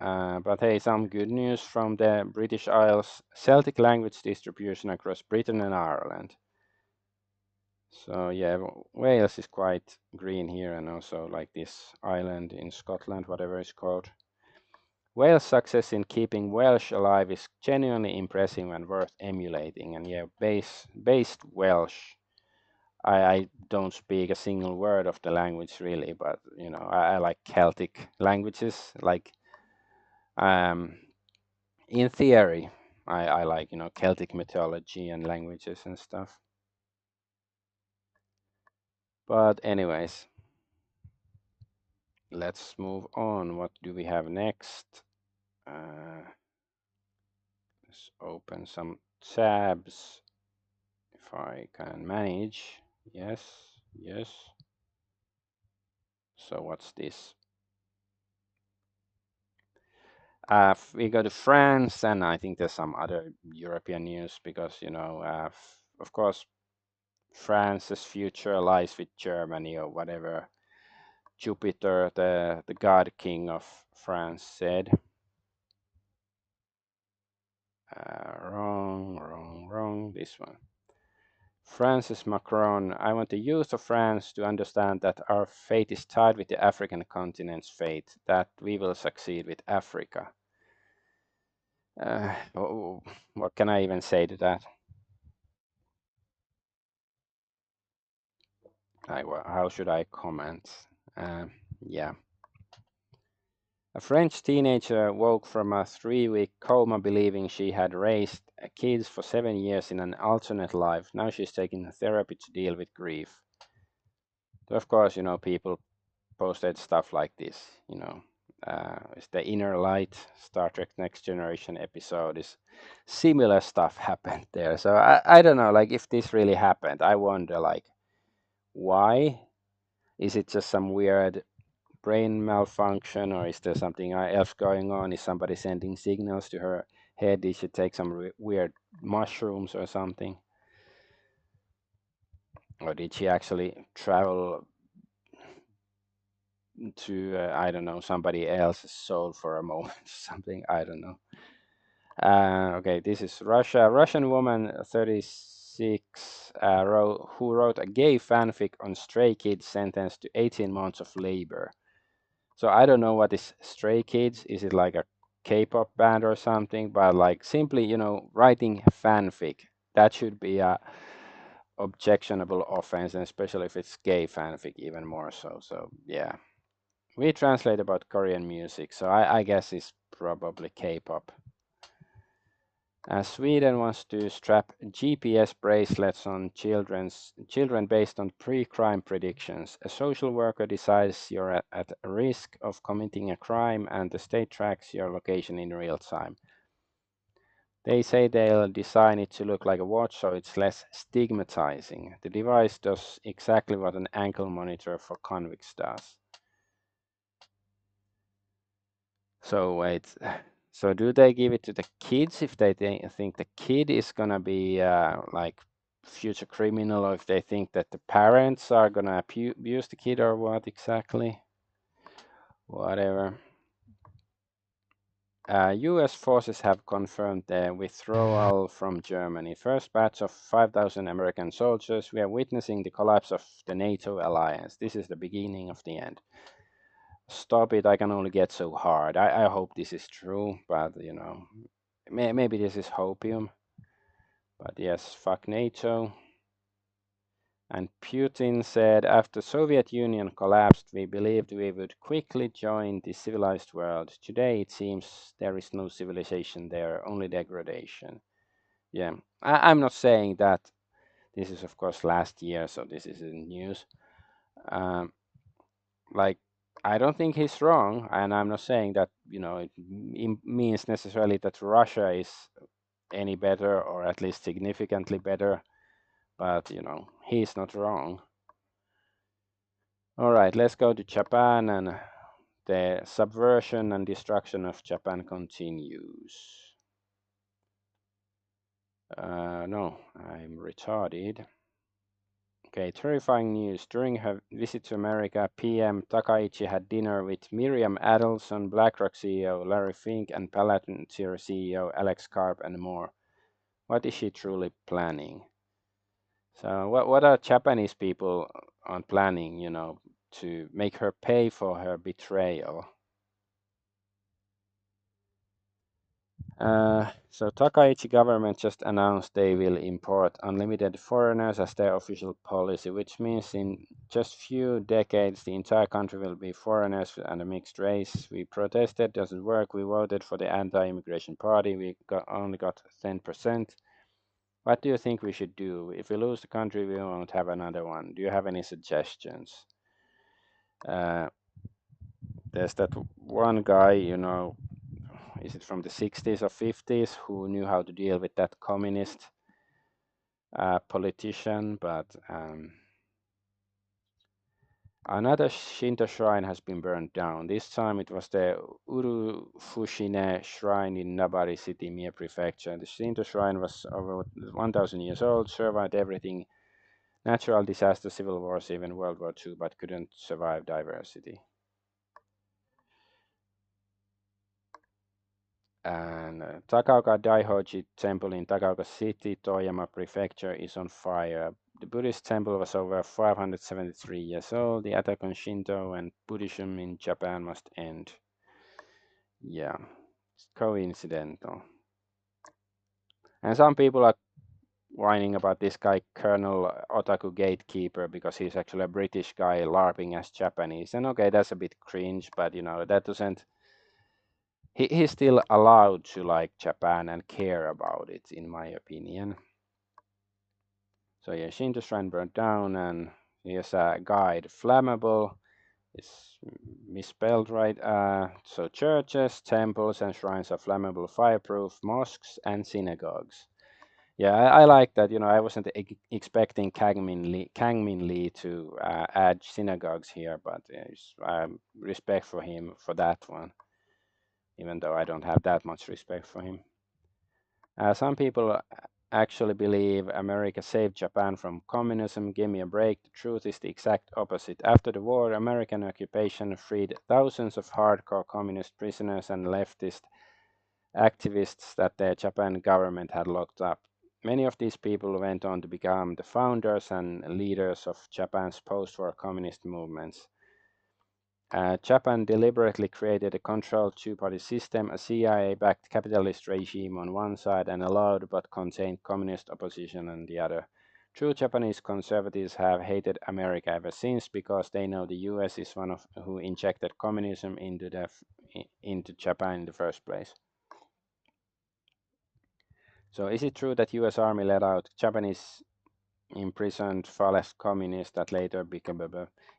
But hey, some good news from the British Isles. Celtic language distribution across Britain and Ireland. So yeah, Wales is quite green here, and also like this island in Scotland, whatever it's called. Wales' success in keeping Welsh alive is genuinely impressive and worth emulating. And yeah, based Welsh. I don't speak a single word of the language really, but I like Celtic languages. Like in theory, I like Celtic mythology and languages and stuff. But anyways, let's move on. What do we have next? Let's open some tabs if I can manage. Yes. So what's this? We go to France, and I think there's some other European news because, of course, France's future lies with Germany or whatever Jupiter, the god king of France, said. Wrong. This one. Francis Macron, I want the youth of France to understand that our fate is tied with the African continent's fate, that we will succeed with Africa. What can I even say to that? How should I comment? Yeah. A French teenager woke from a 3-week coma believing she had raised kids for 7 years in an alternate life. Now she's taking therapy to deal with grief. So of course, people posted stuff like this, it's the Inner Light Star Trek Next Generation episode is similar stuff happened there. So I don't know, like if this really happened, I wonder like why? Is it just some weird brain malfunction, or is there something else going on? Is somebody sending signals to her head? Did she take some weird mushrooms or something? Or did she actually travel to, I don't know, somebody else's soul for a moment? Something, I don't know. Okay, this is Russia. A Russian woman, 36, who wrote a gay fanfic on Stray Kids sentenced to 18 months of labor. So I don't know what is Stray Kids. Is it like a K-pop band or something? But like simply, writing fanfic, that should be a objectionable offense, and especially if it's gay fanfic, even more so. So yeah, we translate about Korean music, so I guess it's probably K-pop. Sweden wants to strap GPS bracelets on children based on pre-crime predictions. A social worker decides you're at risk of committing a crime, and the state tracks your location in real time. They say they'll design it to look like a watch so it's less stigmatizing. The device does exactly what an ankle monitor for convicts does. So wait, so do they give it to the kids if they think the kid is gonna be like future criminal, or if they think that the parents are gonna abuse the kid, or what exactly? Whatever. U.S. forces have confirmed their withdrawal from Germany. First batch of 5,000 American soldiers. We are witnessing the collapse of the NATO alliance. This is the beginning of the end. Stop it, I can only get so hard. I hope this is true, but maybe this is hopium. But yes, fuck NATO. And Putin said, after Soviet Union collapsed, we believed we would quickly join the civilized world. Today it seems there is no civilization there, only degradation. Yeah, I'm not saying that. This is of course last year, so this is in news. Like, I don't think he's wrong, and I'm not saying that it means necessarily that Russia is any better, or at least significantly better, but he's not wrong. All right, let's go to Japan, and the subversion and destruction of Japan continues. No, I'm retarded. Okay, terrifying news. During her visit to America, PM Takaichi had dinner with Miriam Adelson, BlackRock CEO Larry Fink, and Palantir CEO Alex Karp, and more. What is she truly planning? So, what are Japanese people on planning, to make her pay for her betrayal? So Takaichi government just announced they will import unlimited foreigners as their official policy, which means in just few decades the entire country will be foreigners and a mixed race. We protested, doesn't work. We voted for the anti-immigration party. We only got 10%. What do you think we should do? If we lose the country, we won't have another one. Do you have any suggestions? There's that one guy, is it from the 60s or 50s, who knew how to deal with that communist politician, but Another Shinto shrine has been burned down. This time it was the Urufushine shrine in Nabari City, Mie Prefecture. The Shinto shrine was over 1,000 years old, survived everything: natural disasters, civil wars, even World War II, but couldn't survive diversity. And Takaoka Daihoji Temple in Takaoka City, Toyama Prefecture, is on fire. The Buddhist temple was over 573 years old. The attack on Shinto and Buddhism in Japan must end. Yeah, it's coincidental. And some people are whining about this guy, Colonel Otaku Gatekeeper, because he's actually a British guy LARPing as Japanese. And okay, that's a bit cringe, but that doesn't. He's still allowed to like Japan and care about it, in my opinion. So yeah, Shinto Shrine burned down, and here's a guide. Flammable is misspelled, right? So churches, temples, and shrines are flammable, fireproof. Mosques and synagogues. Yeah, I like that. I wasn't expecting Kangmin Lee to add synagogues here, but respect for him for that one, even though I don't have that much respect for him. Some people actually believe America saved Japan from communism. Give me a break. The truth is the exact opposite. After the war, American occupation freed thousands of hardcore communist prisoners and leftist activists that the Japan government had locked up. Many of these people went on to become the founders and leaders of Japan's post-war communist movements. Japan deliberately created a controlled two-party system, a CIA-backed capitalist regime on one side and a loud but contained communist opposition on the other. True Japanese conservatives have hated America ever since because they know the US is one of who injected communism into Japan in the first place. So is it true that US Army let out Japanese imprisoned far left communists that later became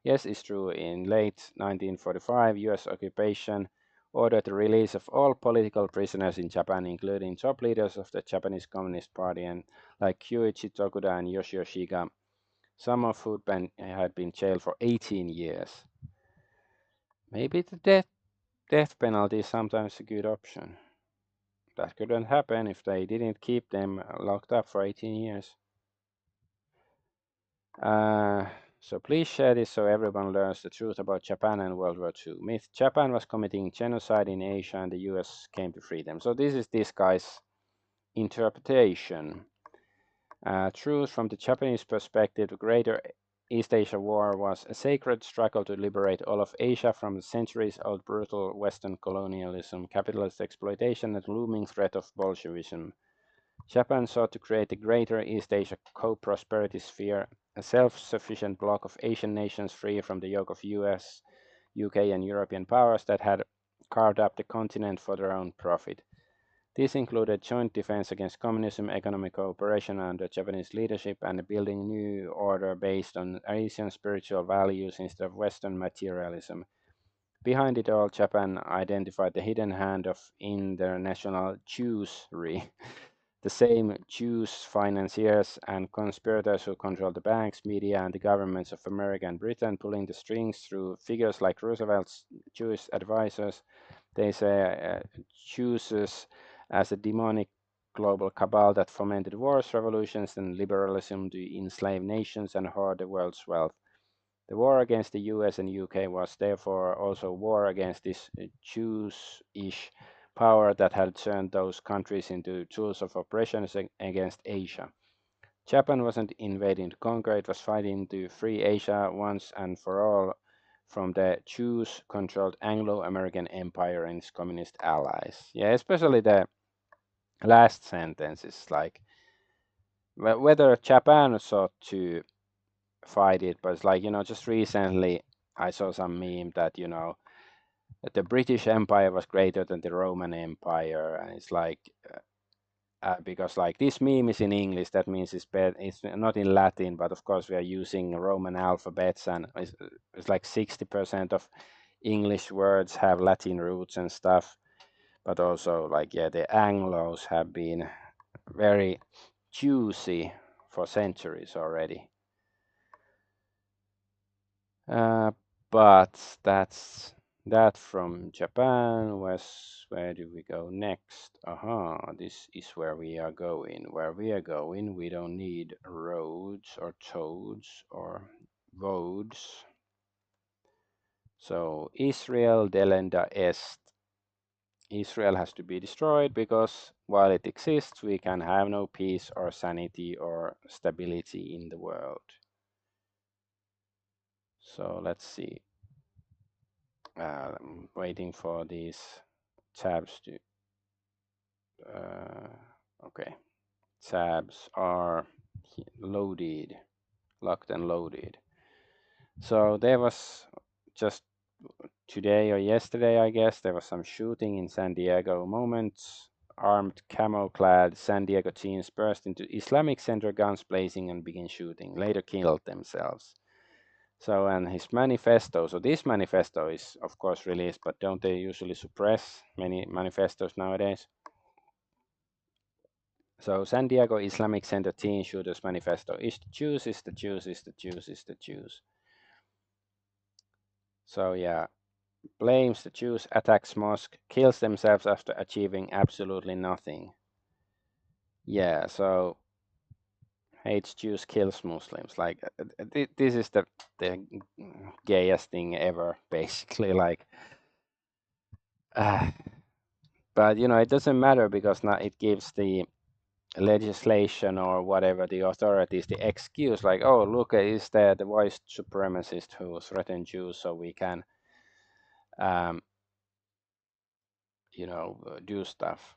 Yes, it's true. In late 1945, US occupation ordered the release of all political prisoners in Japan, including top leaders of the Japanese Communist Party and like Kyuichi Tokuda and Yoshio Shiga, some of who had been jailed for 18 years. Maybe the death penalty is sometimes a good option. That couldn't happen if they didn't keep them locked up for 18 years. So please share this so everyone learns the truth about Japan and World War II. Myth: Japan was committing genocide in Asia and the US came to free them. So this is this guy's interpretation. Truth: from the Japanese perspective, the Greater East Asia War was a sacred struggle to liberate all of Asia from the centuries-old brutal Western colonialism, capitalist exploitation, and looming threat of Bolshevism. Japan sought to create the Greater East Asia co-prosperity sphere, a self-sufficient bloc of Asian nations free from the yoke of US, UK, and European powers that had carved up the continent for their own profit. This included joint defense against communism, economic cooperation under Japanese leadership, and building a new order based on Asian spiritual values instead of Western materialism. Behind it all, Japan identified the hidden hand of international Jewry, the same Jews, financiers, and conspirators who controlled the banks, media, and the governments of America and Britain, pulling the strings through figures like Roosevelt's Jewish advisors. They say Jews as a demonic global cabal that fomented wars, revolutions, and liberalism to enslave nations and hoard the world's wealth. The war against the US and UK was therefore also a war against this Jewish power that had turned those countries into tools of oppression against Asia. Japan wasn't invading to conquer, it was fighting to free Asia once and for all from the Jews-controlled Anglo-American Empire and its communist allies. Yeah, especially the last sentence is like whether Japan sought to fight it, but it's like, just recently I saw some meme that, that the British Empire was greater than the Roman Empire, and it's like because like this meme is in English, that means it's not in Latin, but of course we are using Roman alphabets, and it's like 60% of English words have Latin roots and stuff. But also like the Anglos have been very juicy for centuries already. But that's that from Japan. Where do we go next? Aha, this is where we are going. Where we are going, we don't need roads or toads or roads. So Israel delenda est. Israel has to be destroyed because while it exists, we can have no peace or sanity or stability in the world. So let's see. I'm waiting for these tabs to. Okay, tabs are loaded, locked and loaded. So there was just today or yesterday, I guess, there was some shooting in San Diego. Moments, armed camo-clad San Diego teens burst into Islamic Center, guns blazing, and began shooting. Later killed themselves. So, and his manifesto. So this manifesto is, of course, released, but don't they usually suppress many manifestos nowadays? So San Diego Islamic Center Teen Shooters Manifesto is the Jews, is the Jews, is the Jews, is the Jews. So yeah, blames the Jews, attacks mosque, kills themselves after achieving absolutely nothing. Yeah, so hates Jews, kills Muslims. Like this is the gayest thing ever, basically. Like, but you know, it doesn't matter because now it gives the legislation or whatever the authorities the excuse, like, oh look, is there the white supremacist who threatened Jews, so we can you know, do stuff.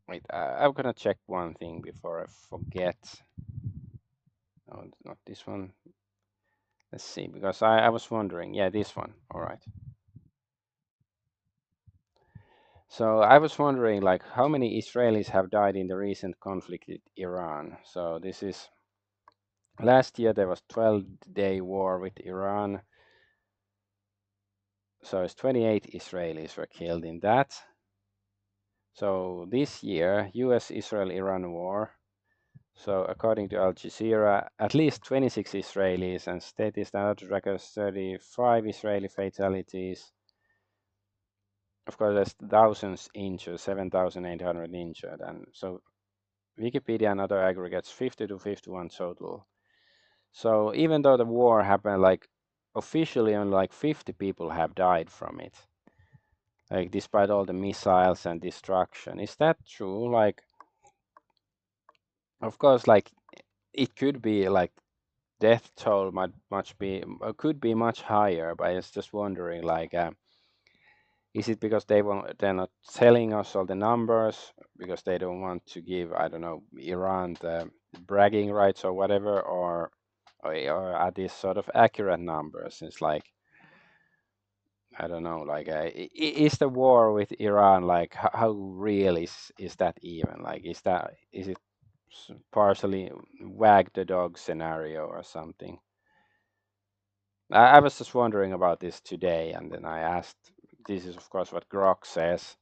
Wait, I'm gonna check one thing before I forget. No, not this one. Let's see, because I was wondering. Yeah, this one. All right. So I was wondering, like, how many Israelis have died in the recent conflict with Iran? So this is last year there was 12-day war with Iran. So it's 28 Israelis were killed in that. So this year, U.S. Israel-Iran war. So according to Al Jazeera, at least 26 Israelis and state standard records 35 Israeli fatalities. Of course, there's thousands injured, 7,800 injured, and so Wikipedia and other aggregates 50 to 51 total. So even though the war happened, like officially only like 50 people have died from it. Like despite all the missiles and destruction. Is that true? Like, of course, like it could be like death toll might much be could be much higher, but it's just wondering like is it because they're not telling us all the numbers because they don't want to give, I don't know, Iran the bragging rights or whatever, or are these sort of accurate numbers? It's like, I don't know, like is the war with Iran, like how real is that even? Like is it partially wag the dog scenario or something? I was just wondering about this today, and then I asked. This is of course what Grok says,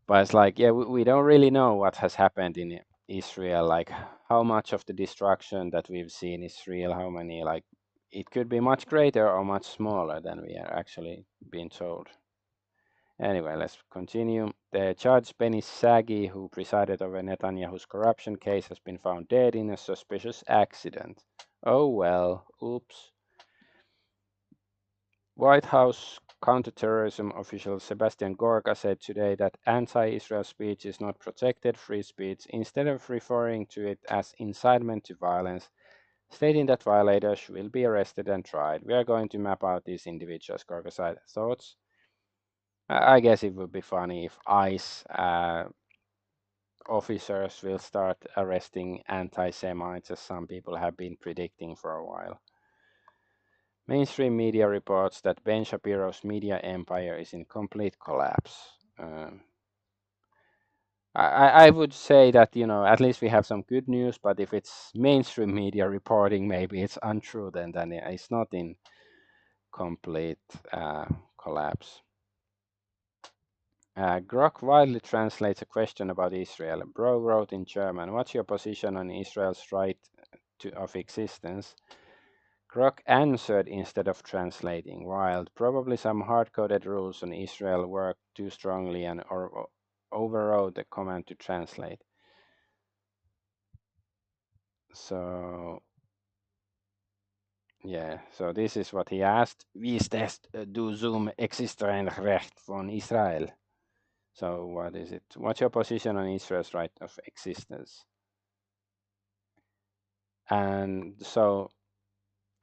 but it's like, yeah, we don't really know what has happened in Israel. Like how much of the destruction that we've seen is real, how many, like it could be much greater or much smaller than we are actually being told. Anyway, let's continue. The judge Benny Sagi, who presided over Netanyahu's corruption case, has been found dead in a suspicious accident. Oh well, oops. White House counterterrorism official Sebastian Gorka said today that anti-Israel speech is not protected free speech, instead of referring to it as incitement to violence, stating that violators will be arrested and tried. We are going to map out these individuals, Gorka said. Thoughts? I guess it would be funny if ICE officers will start arresting anti-Semites, as some people have been predicting for a while. Mainstream media reports that Ben Shapiro's media empire is in complete collapse. I would say that, you know, at least we have some good news, but if it's mainstream media reporting, maybe it's untrue, then it's not in complete collapse. Grok widely translates a question about Israel. Bro wrote in German, what's your position on Israel's right of existence? Grok answered instead of translating. Wild. Probably some hard-coded rules on Israel worked too strongly and or overrode the command to translate. So yeah, so this is what he asked. Wie ist das du zum Existenzrecht von Israel? So what is it? What's your position on Israel's right of existence? And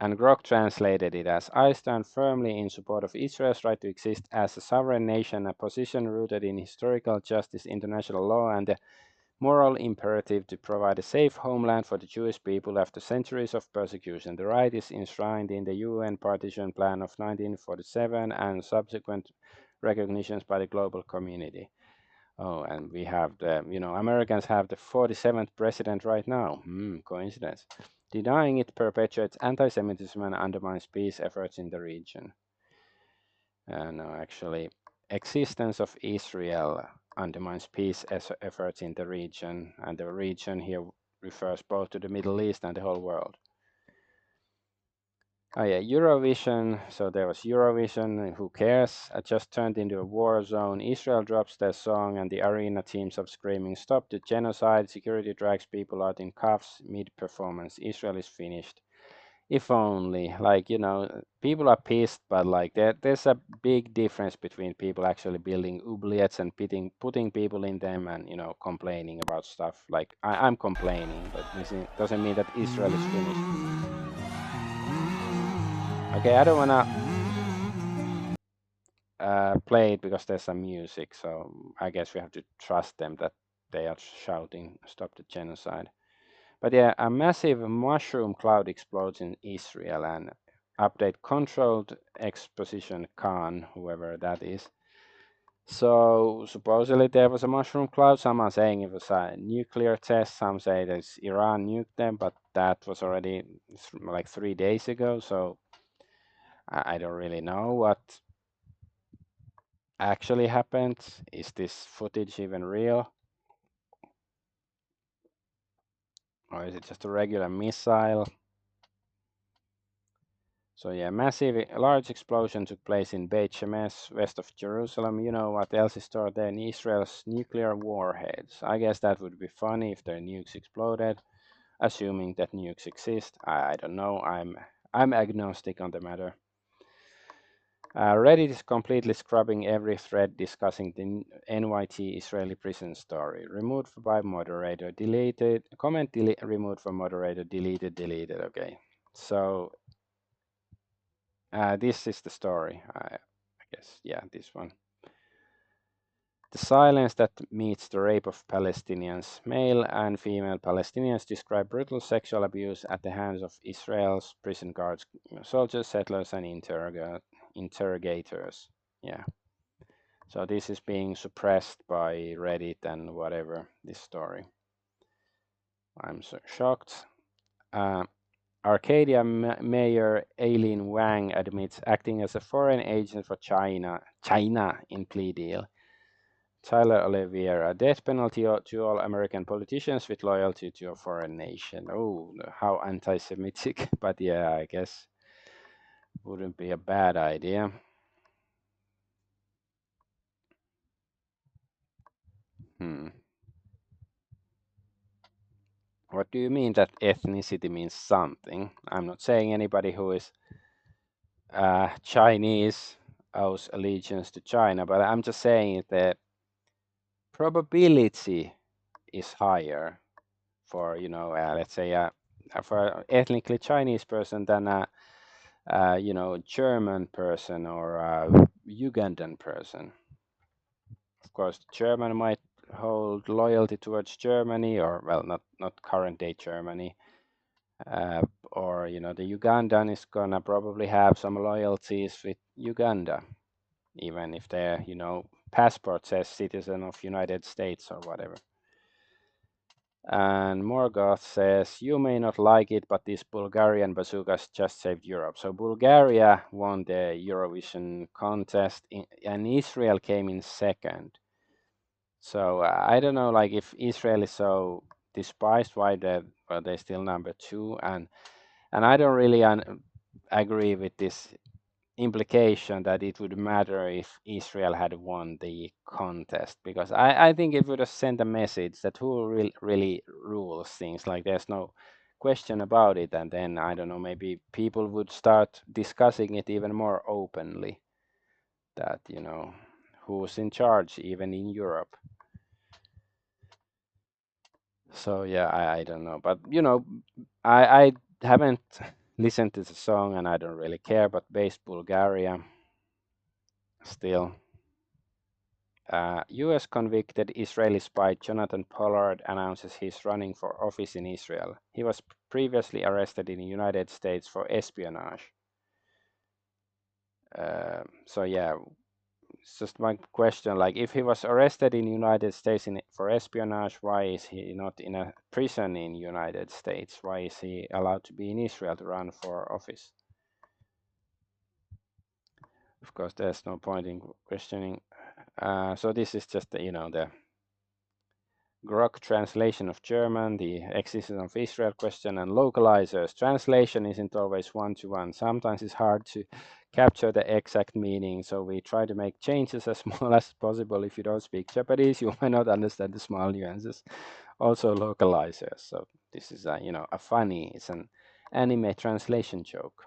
Grok translated it as, I stand firmly in support of Israel's right to exist as a sovereign nation, a position rooted in historical justice, international law, and the moral imperative to provide a safe homeland for the Jewish people after centuries of persecution. The right is enshrined in the UN Partition Plan of 1947 and subsequent recognitions by the global community. Oh, and we have the, Americans have the 47th president right now. Coincidence. Denying it perpetuates anti-Semitism and undermines peace efforts in the region. No, actually, existence of Israel undermines peace efforts in the region, and the region here refers both to the Middle East and the whole world. Oh yeah, Eurovision. So there was Eurovision. Who cares? It just turned into a war zone. Israel drops their song, and the arena teams up screaming, "Stop the genocide!" Security drags people out in cuffs mid-performance. Israel is finished. If only, people are pissed, but there's a big difference between people actually building oubliettes and putting people in them and complaining about stuff. Like I'm complaining, but this doesn't mean that Israel is finished. Okay, I don't wanna play it because there's some music, so I guess we have to trust them that they are shouting "Stop the genocide." But yeah, a massive mushroom cloud explodes in Israel and update controlled exposition Khan, whoever that is. So supposedly there was a mushroom cloud. Some are saying it was a nuclear test. Some say that Iran nuked them, but that was already like 3 days ago. So I don't really know what actually happened. Is this footage even real? Or is it just a regular missile? So yeah, large explosion took place in Beit Shemesh, west of Jerusalem. You know what else is stored there? In Israel's nuclear warheads. I guess that would be funny if their nukes exploded, assuming that nukes exist. I don't know. I'm agnostic on the matter. Reddit is completely scrubbing every thread discussing the NYT Israeli prison story. Removed by moderator, deleted. Comment removed from moderator, deleted. Okay. So this is the story. I guess, yeah, this one. The silence that meets the rape of Palestinians. Male and female Palestinians describe brutal sexual abuse at the hands of Israel's prison guards, soldiers, settlers, and interrogators. Yeah. So this is being suppressed by Reddit and whatever, this story. I'm so shocked. Arcadia Mayor Aileen Wang admits acting as a foreign agent for China in plea deal. Tyler Oliveira, death penalty to all American politicians with loyalty to a foreign nation. Oh, how anti-Semitic, but yeah, I guess wouldn't be a bad idea. What do you mean that ethnicity means something? I'm not saying anybody who is Chinese owes allegiance to China, but I'm just saying that probability is higher for let's say for an ethnically Chinese person than a German person or a Ugandan person. Of course, the German might hold loyalty towards Germany, or well, not current day Germany, or the Ugandan is gonna probably have some loyalties with Uganda, even if their passport says citizen of United States or whatever. And Morgoth says, you may not like it, but these Bulgarian bazookas just saved Europe. So Bulgaria won the Eurovision contest, and Israel came in second. So I don't know, like if Israel is so despised, why they're still number two, and I don't really agree with this implication that it would matter if Israel had won the contest, because I think it would have sent a message that who really rules things, like there's no question about it, and then I don't know, maybe people would start discussing it even more openly, that who's in charge even in Europe. So yeah, I don't know, but I haven't listened to the song and I don't really care, but based Bulgaria still. U.S. convicted Israeli spy Jonathan Pollard announces he's running for office in Israel. He was previously arrested in the United States for espionage. So yeah, it's just my question, like if he was arrested in the United States for espionage, why is he not in a prison in the United States? Why is he allowed to be in Israel to run for office? Of course, there's no point in questioning. So this is just the Grok translation of German, the existence of Israel question, and localizers. Translation isn't always one-to-one. Sometimes it's hard to capture the exact meaning, so we try to make changes as small as possible. If you don't speak Japanese, you might not understand the small nuances. Also localizers. So this is a funny, it's an anime translation joke.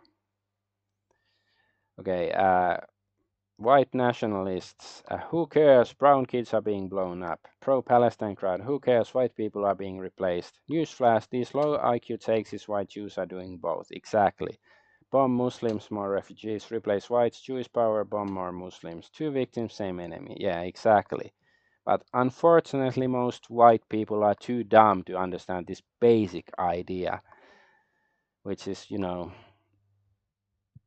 Okay, white nationalists, who cares? Brown kids are being blown up. Pro-Palestine crowd, who cares? White people are being replaced. Newsflash, these low IQ takes is white Jews are doing both. Exactly. Bomb Muslims, more refugees. Replace whites, Jewish power, bomb more Muslims. Two victims, same enemy. Yeah, exactly. But unfortunately, most white people are too dumb to understand this basic idea, which is,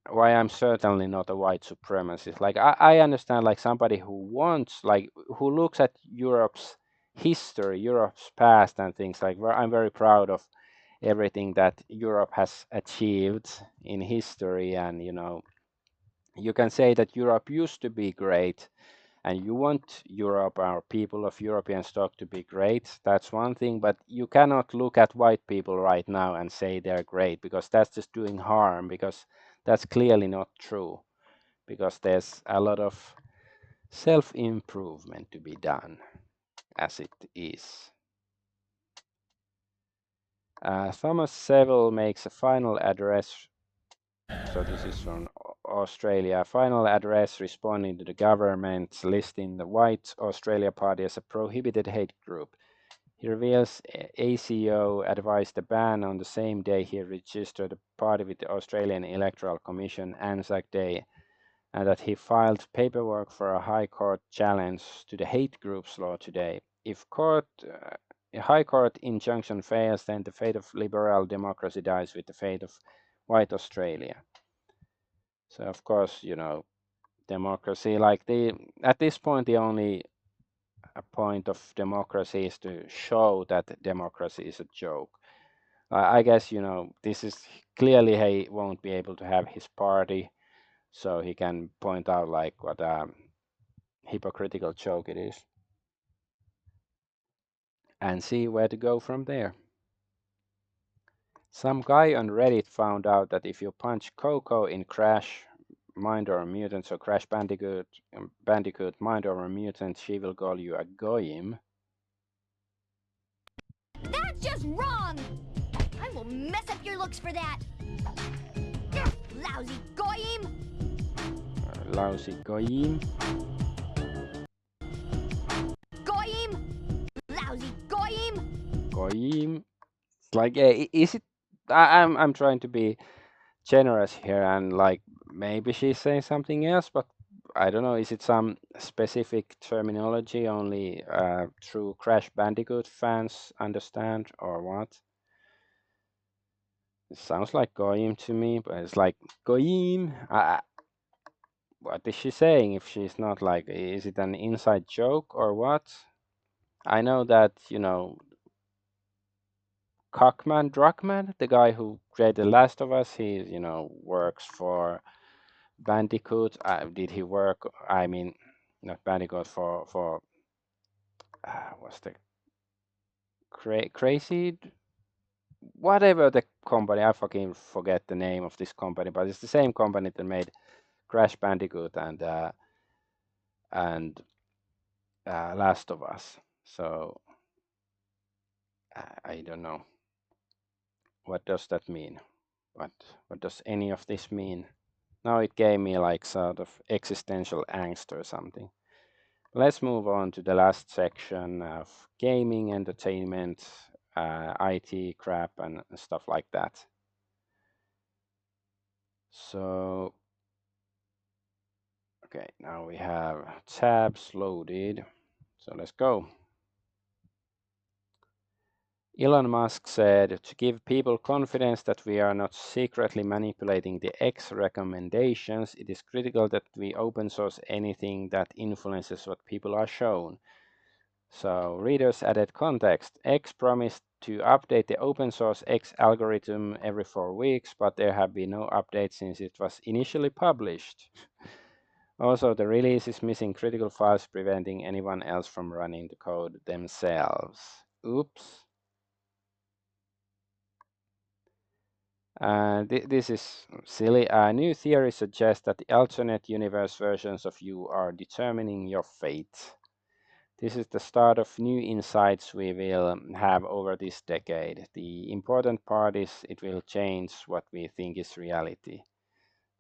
why I'm certainly not a white supremacist. Like I understand, like somebody who wants, like who looks at Europe's history, Europe's past and things, like where I'm very proud of everything that Europe has achieved in history, and you can say that Europe used to be great and you want Europe or people of European stock to be great. That's one thing, but you cannot look at white people right now and say they're great, because that's just doing harm, because that's clearly not true, because there's a lot of self-improvement to be done as it is. Thomas Seville makes a final address. So this is from Australia. Final address responding to the government listing the White Australia Party as a prohibited hate group. He reveals ACO advised a ban on the same day he registered the party with the Australian Electoral Commission, Anzac Day, and that he filed paperwork for a High Court challenge to the hate groups law today. If High Court injunction fails, then the fate of liberal democracy dies with the fate of white Australia. So of course, democracy, like at this point, the only point of democracy is to show that democracy is a joke. I guess, this is clearly he won't be able to have his party, so he can point out like what a hypocritical joke it is and see where to go from there. Some guy on Reddit found out that if you punch Coco in Crash Mind or a Mutant, so Crash Bandicoot, Mind or a Mutant, she will call you a goyim. That's just wrong! I will mess up your looks for that! Lousy goyim! Lousy goyim. Goyim! Lousy goyim! Goyim. It's like, is it? I'm trying to be generous here, and like maybe she's saying something else, but I don't know. Is it some specific terminology only true Crash Bandicoot fans understand, or what? It sounds like Goyim to me, but it's like Goyim. What is she saying? If she's not like, is it an inside joke or what? I know that Cockman Druckman, the guy who created Last of Us, he works for Bandicoot. Did he work? I mean, not Bandicoot for what's the crazy whatever the company, I fucking forget the name of this company, but it's the same company that made Crash Bandicoot and Last of Us. So I don't know. What does that mean? What does any of this mean? Now it gave me like sort of existential angst or something. Let's move on to the last section of gaming, entertainment, IT crap, and stuff like that. So, okay, now we have tabs loaded. So let's go. Elon Musk said to give people confidence that we are not secretly manipulating the X recommendations, it is critical that we open source anything that influences what people are shown. So readers added context. X promised to update the open source X algorithm every 4 weeks, but there have been no updates since it was initially published. Also, the release is missing critical files preventing anyone else from running the code themselves. Oops. This is silly. A new theory suggests that the alternate universe versions of you are determining your fate. This is the start of new insights we will have over this decade. The important part is it will change what we think is reality.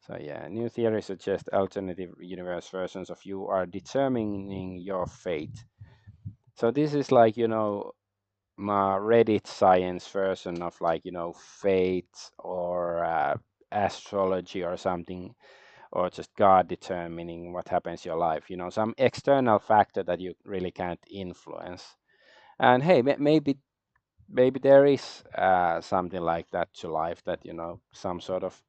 So yeah, new theory suggests alternative universe versions of you are determining your fate. So this is like, my Reddit science version of like, fate or astrology or something, or just God determining what happens in your life, some external factor that you really can't influence. And hey, maybe there is something like that to life, that some sort of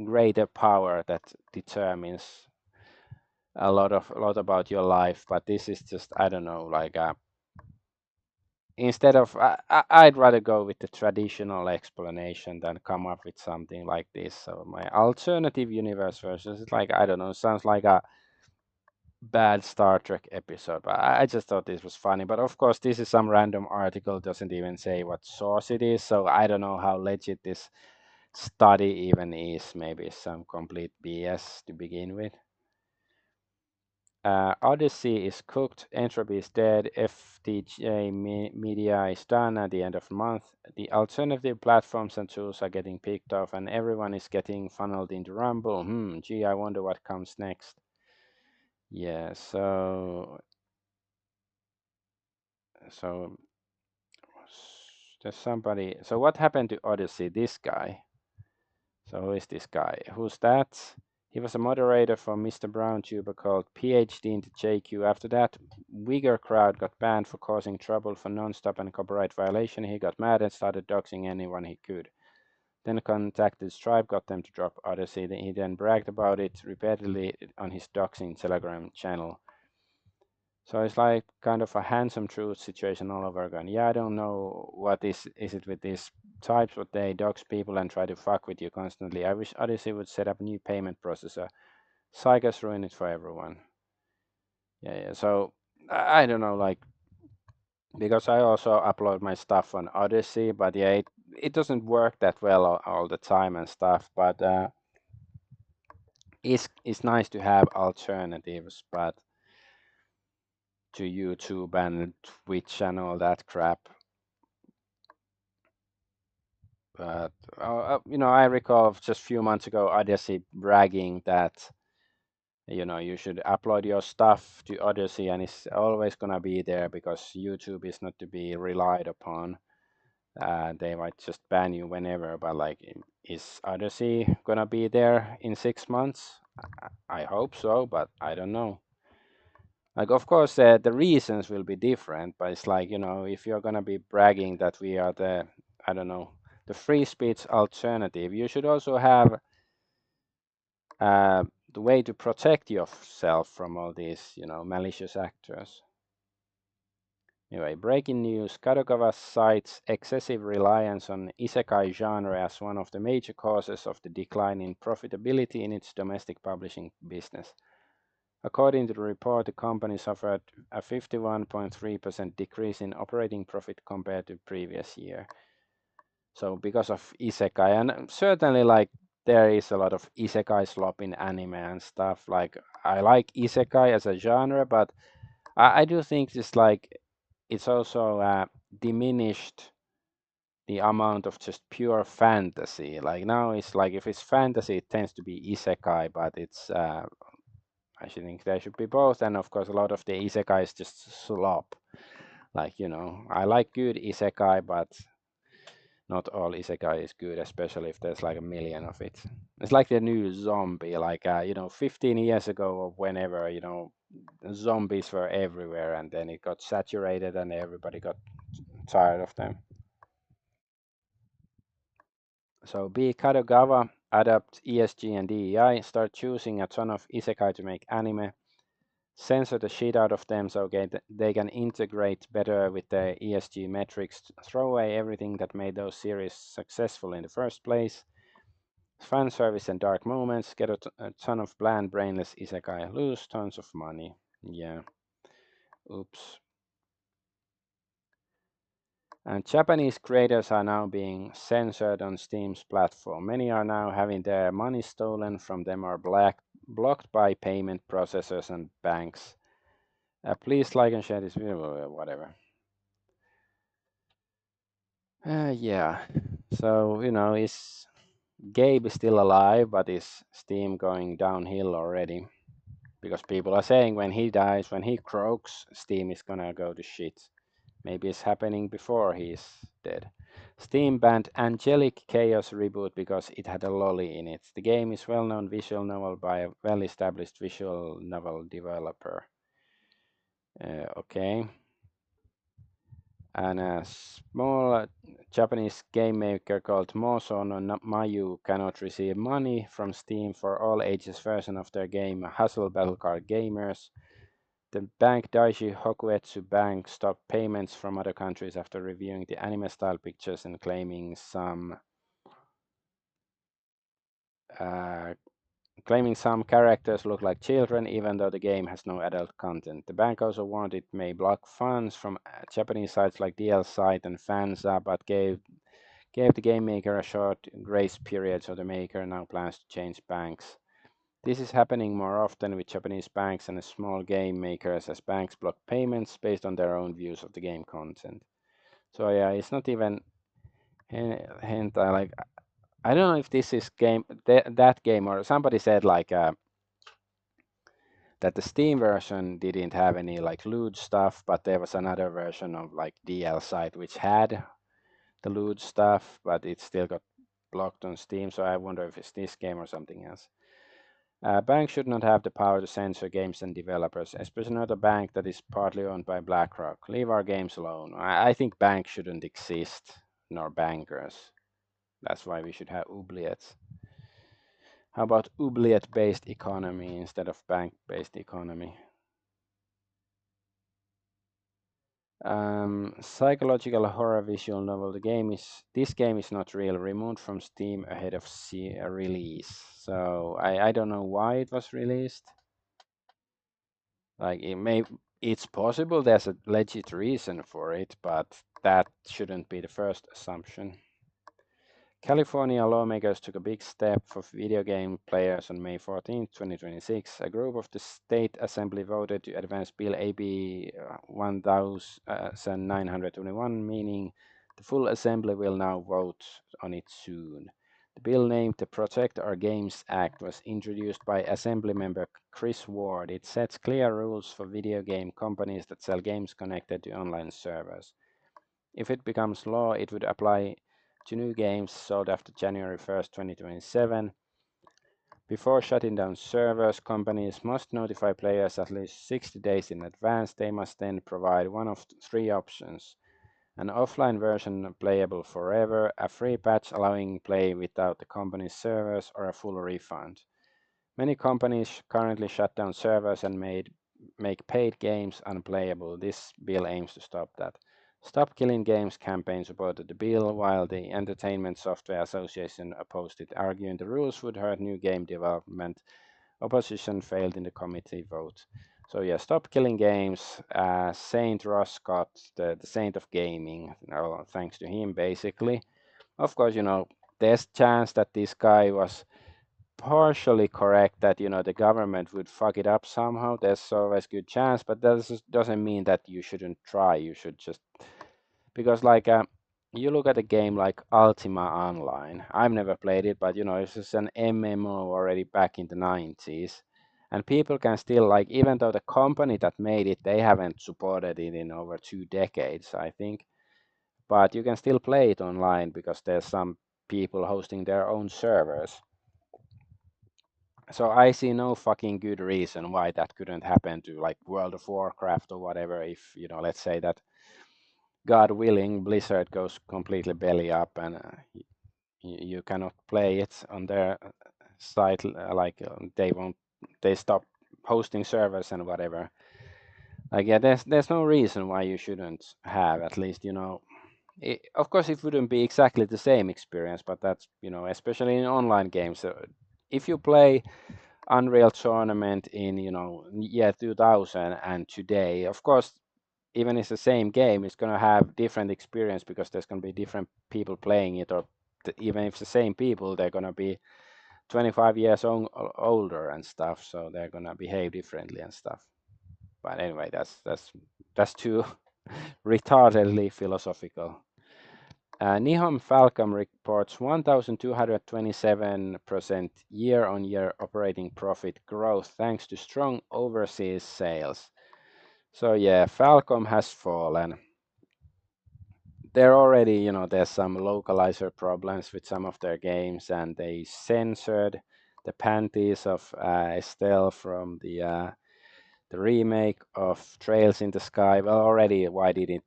greater power that determines a lot about your life. But this is just, I don't know, like instead of I'd rather go with the traditional explanation than come up with something like this. So my alternative universe versions is like, I don't know, sounds like a bad Star Trek episode, but I just thought this was funny. But of course, this is some random article, doesn't even say what source it is, so I don't know how legit this study even is. Maybe it's some complete BS to begin with. Odyssey is cooked, Entropy is dead, FTJ media is done at the end of the month. The alternative platforms and tools are getting picked off, and everyone is getting funneled into Rumble. Gee, I wonder what comes next. Yeah, so there's somebody. So what happened to Odyssey? This guy. So who is this guy? Who's that? He was a moderator for Mr. Brown tuber called PhD into JQ. After that, Uyghur crowd got banned for causing trouble for non-stop and copyright violation. He got mad and started doxing anyone he could. Then contacted Stripe, got them to drop Odyssey. He then bragged about it repeatedly on his doxing Telegram channel. So it's like kind of a handsome truth situation all over again. Yeah, I don't know what is it with these types, but they dox people and try to fuck with you constantly. I wish Odyssey would set up a new payment processor. Cycas ruin it for everyone. Yeah. So I don't know, like, because I also upload my stuff on Odyssey, but yeah, it doesn't work that well all the time and stuff. But it's nice to have alternatives, but to YouTube and Twitch and all that crap. But I recall just a few months ago Odyssey bragging that you should upload your stuff to Odyssey and it's always gonna be there because YouTube is not to be relied upon. They might just ban you whenever, but like, is Odyssey gonna be there in 6 months? I hope so, but I don't know. Like, of course, the reasons will be different, but it's like, if you're gonna be bragging that we are the, I don't know, the free speech alternative, you should also have the way to protect yourself from all these, malicious actors. Anyway, breaking news. Kadokawa cites excessive reliance on Isekai genre as one of the major causes of the decline in profitability in its domestic publishing business. According to the report, the company suffered a 51.3% decrease in operating profit compared to previous year. So because of isekai, and certainly like there is a lot of isekai slop in anime and stuff. Like I like isekai as a genre, but I do think it's like it's also diminished the amount of just pure fantasy. Like now it's like if it's fantasy, it tends to be isekai, but it's I should think there should be both, and of course a lot of the isekai is just slop. Like I like good isekai, but not all isekai is good, especially if there's like a million of it. It's like the new zombie, like 15 years ago or whenever, zombies were everywhere, and then it got saturated, and everybody got tired of them. So be Kadogawa, adapt ESG and DEI, start choosing a ton of isekai to make anime, censor the shit out of them so they can integrate better with the ESG metrics, throw away everything that made those series successful in the first place, fan service and dark moments, get a ton of bland, brainless isekai, lose tons of money. Yeah. Oops. And Japanese creators are now being censored on Steam's platform. Many are now having their money stolen from them or blocked by payment processors and banks. Please like and share this video, whatever. Yeah. So, is Gabe is still alive, but is Steam going downhill already? Because people are saying when he dies, when he croaks, Steam is gonna go to shit. Maybe it's happening before he's dead. Steam banned Angelic Chaos reboot because it had a lolly in it. The game is well-known visual novel by a well-established visual novel developer. Okay. And a small Japanese game maker called Moso no Mayu cannot receive money from Steam for all ages version of their game Hustle Battle Card Gamers. The bank Daiichi Hokuetsu Bank stopped payments from other countries after reviewing the anime-style pictures and claiming some characters look like children, even though the game has no adult content. The bank also warned it may block funds from Japanese sites like DL Site and Fanza, but gave the game maker a short grace period, so the maker now plans to change banks. This is happening more often with Japanese banks and small game makers, as banks block payments based on their own views of the game content. So yeah, it's not even hentai. Like I don't know if this is that game, or somebody said like that the Steam version didn't have any like lewd stuff, but there was another version of like DL site which had the lewd stuff, but it still got blocked on Steam. So I wonder if it's this game or something else. Banks should not have the power to censor games and developers, especially not a bank that is partly owned by BlackRock. Leave our games alone. I think banks shouldn't exist, nor bankers. That's why we should have oubliettes. How about oubliette-based economy instead of bank-based economy? Psychological horror visual novel. This game is not real. Removed from Steam ahead of release. So I don't know why it was released. Like it's possible there's a legit reason for it, but that shouldn't be the first assumption. California lawmakers took a big step for video game players on May 14, 2026. A group of the state assembly voted to advance Bill AB 1921, meaning the full assembly will now vote on it soon. The bill, named the Protect Our Games Act, was introduced by Assemblymember Chris Ward. It sets clear rules for video game companies that sell games connected to online servers. If it becomes law, it would apply to new games sold after January 1st, 2027. Before shutting down servers, companies must notify players at least 60 days in advance. They must then provide one of three options: an offline version playable forever, a free patch allowing play without the company's servers, or a full refund. Many companies currently shut down servers and make paid games unplayable. This bill aims to stop that. Stop Killing Games campaign supported the bill, while the Entertainment Software Association opposed it, arguing the rules would hurt new game development. Opposition failed in the committee vote. So yeah, Stop Killing Games. Saint Ross Scott, the saint of gaming. Thanks to him, basically. of course, there's chance that this guy was partially correct, that the government would fuck it up somehow. There's always good chance, but that doesn't mean that you shouldn't try. You should just, because like you look at a game like Ultima Online. I've never played it, but it's just an MMO already back in the 90s, and people can still, like, even though the company that made it, they haven't supported it in over 2 decades, I think, but you can still play it online because there's some people hosting their own servers. So I see no fucking good reason why that couldn't happen to like World of Warcraft or whatever. If let's say that, God willing, Blizzard goes completely belly up and you cannot play it on their site, they stop hosting servers and whatever. Like, yeah, there's no reason why you shouldn't have at least, of course it wouldn't be exactly the same experience, but that's, especially in online games, if you play Unreal Tournament in year 2000 and today, of course, even if it's the same game, it's going to have different experience because there's going to be different people playing it, or even if it's the same people, they're going to be 25 years older and stuff, so they're going to behave differently and stuff. But anyway, that's too retardedly philosophical. Nihon Falcom reports 1,227% year-on-year operating profit growth thanks to strong overseas sales. So yeah, Falcom has fallen. They're already, there's some localizer problems with some of their games, and they censored the panties of Estelle from the remake of Trails in the Sky. Well, already, why did it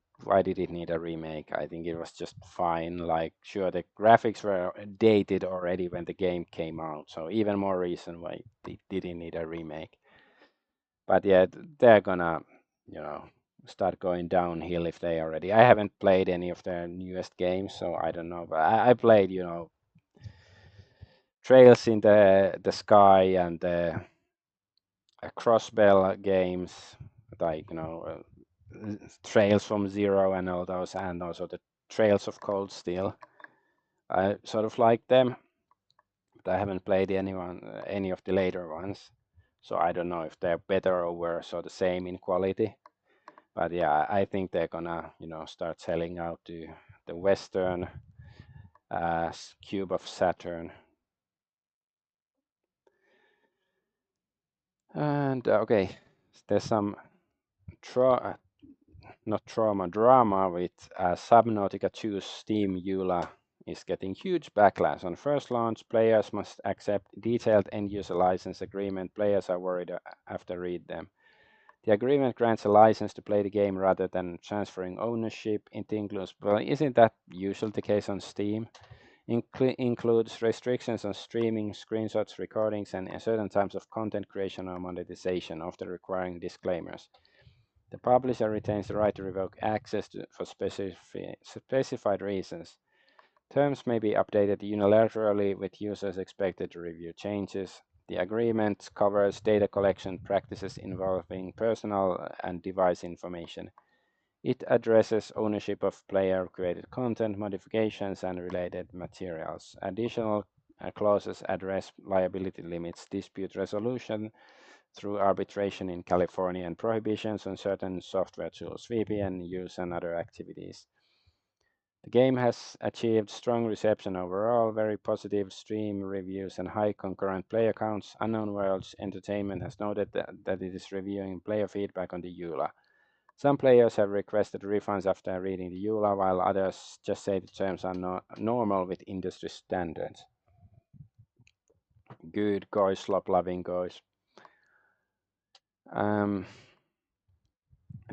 need a remake? I think it was just fine. Like, sure, the graphics were dated already when the game came out, so even more reason why they didn't need a remake. But yeah, they're gonna, start going downhill if they already. I haven't played any of their newest games, so I don't know. But I played, Trails in the Sky and the Crossbell games, like Trails from Zero and all those, and also the Trails of Cold Steel. I sort of like them, but I haven't played any of the later ones, so I don't know if they're better or worse or the same in quality. But yeah, I think they're gonna start selling out to the Western cube of Saturn. And okay, there's some drama with Subnautica 2's Steam EULA is getting huge backlash. On first launch, players must accept detailed end-user license agreement. Players are worried after read them. The agreement grants a license to play the game rather than transferring ownership. It includes, well, isn't that usually the case on Steam? Includes restrictions on streaming, screenshots, recordings, and certain types of content creation or monetization, often requiring disclaimers. The publisher retains the right to revoke access for specified reasons. Terms may be updated unilaterally, with users expected to review changes. The agreement covers data collection practices involving personal and device information. It addresses ownership of player-created content, modifications, and related materials. Additional clauses address liability limits, dispute resolution through arbitration in California, and prohibitions on certain software tools, VPN use, and other activities. The game has achieved strong reception overall, very positive Steam reviews, and high concurrent player counts. Unknown Worlds Entertainment has noted that it is reviewing player feedback on the EULA. Some players have requested refunds after reading the EULA, while others just say the terms are not normal with industry standards. Good, guys, slop-loving guys.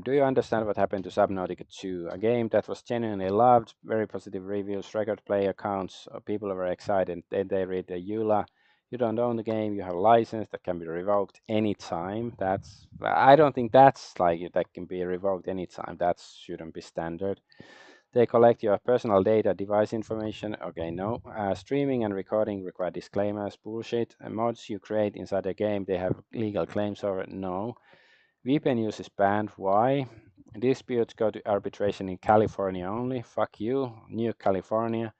Do you understand what happened to Subnautica 2? A game that was genuinely loved, very positive reviews, record player counts, people were excited. Then they read the EULA. You don't own the game, you have a license that can be revoked anytime. I don't think that's like that can be revoked anytime. That shouldn't be standard. They collect your personal data, device information. Okay, no. Streaming and recording require disclaimers. Bullshit. Mods you create inside the game, they have legal claims over it. No. VPN use is banned. Why? Disputes go to arbitration in California only. Fuck you, New California.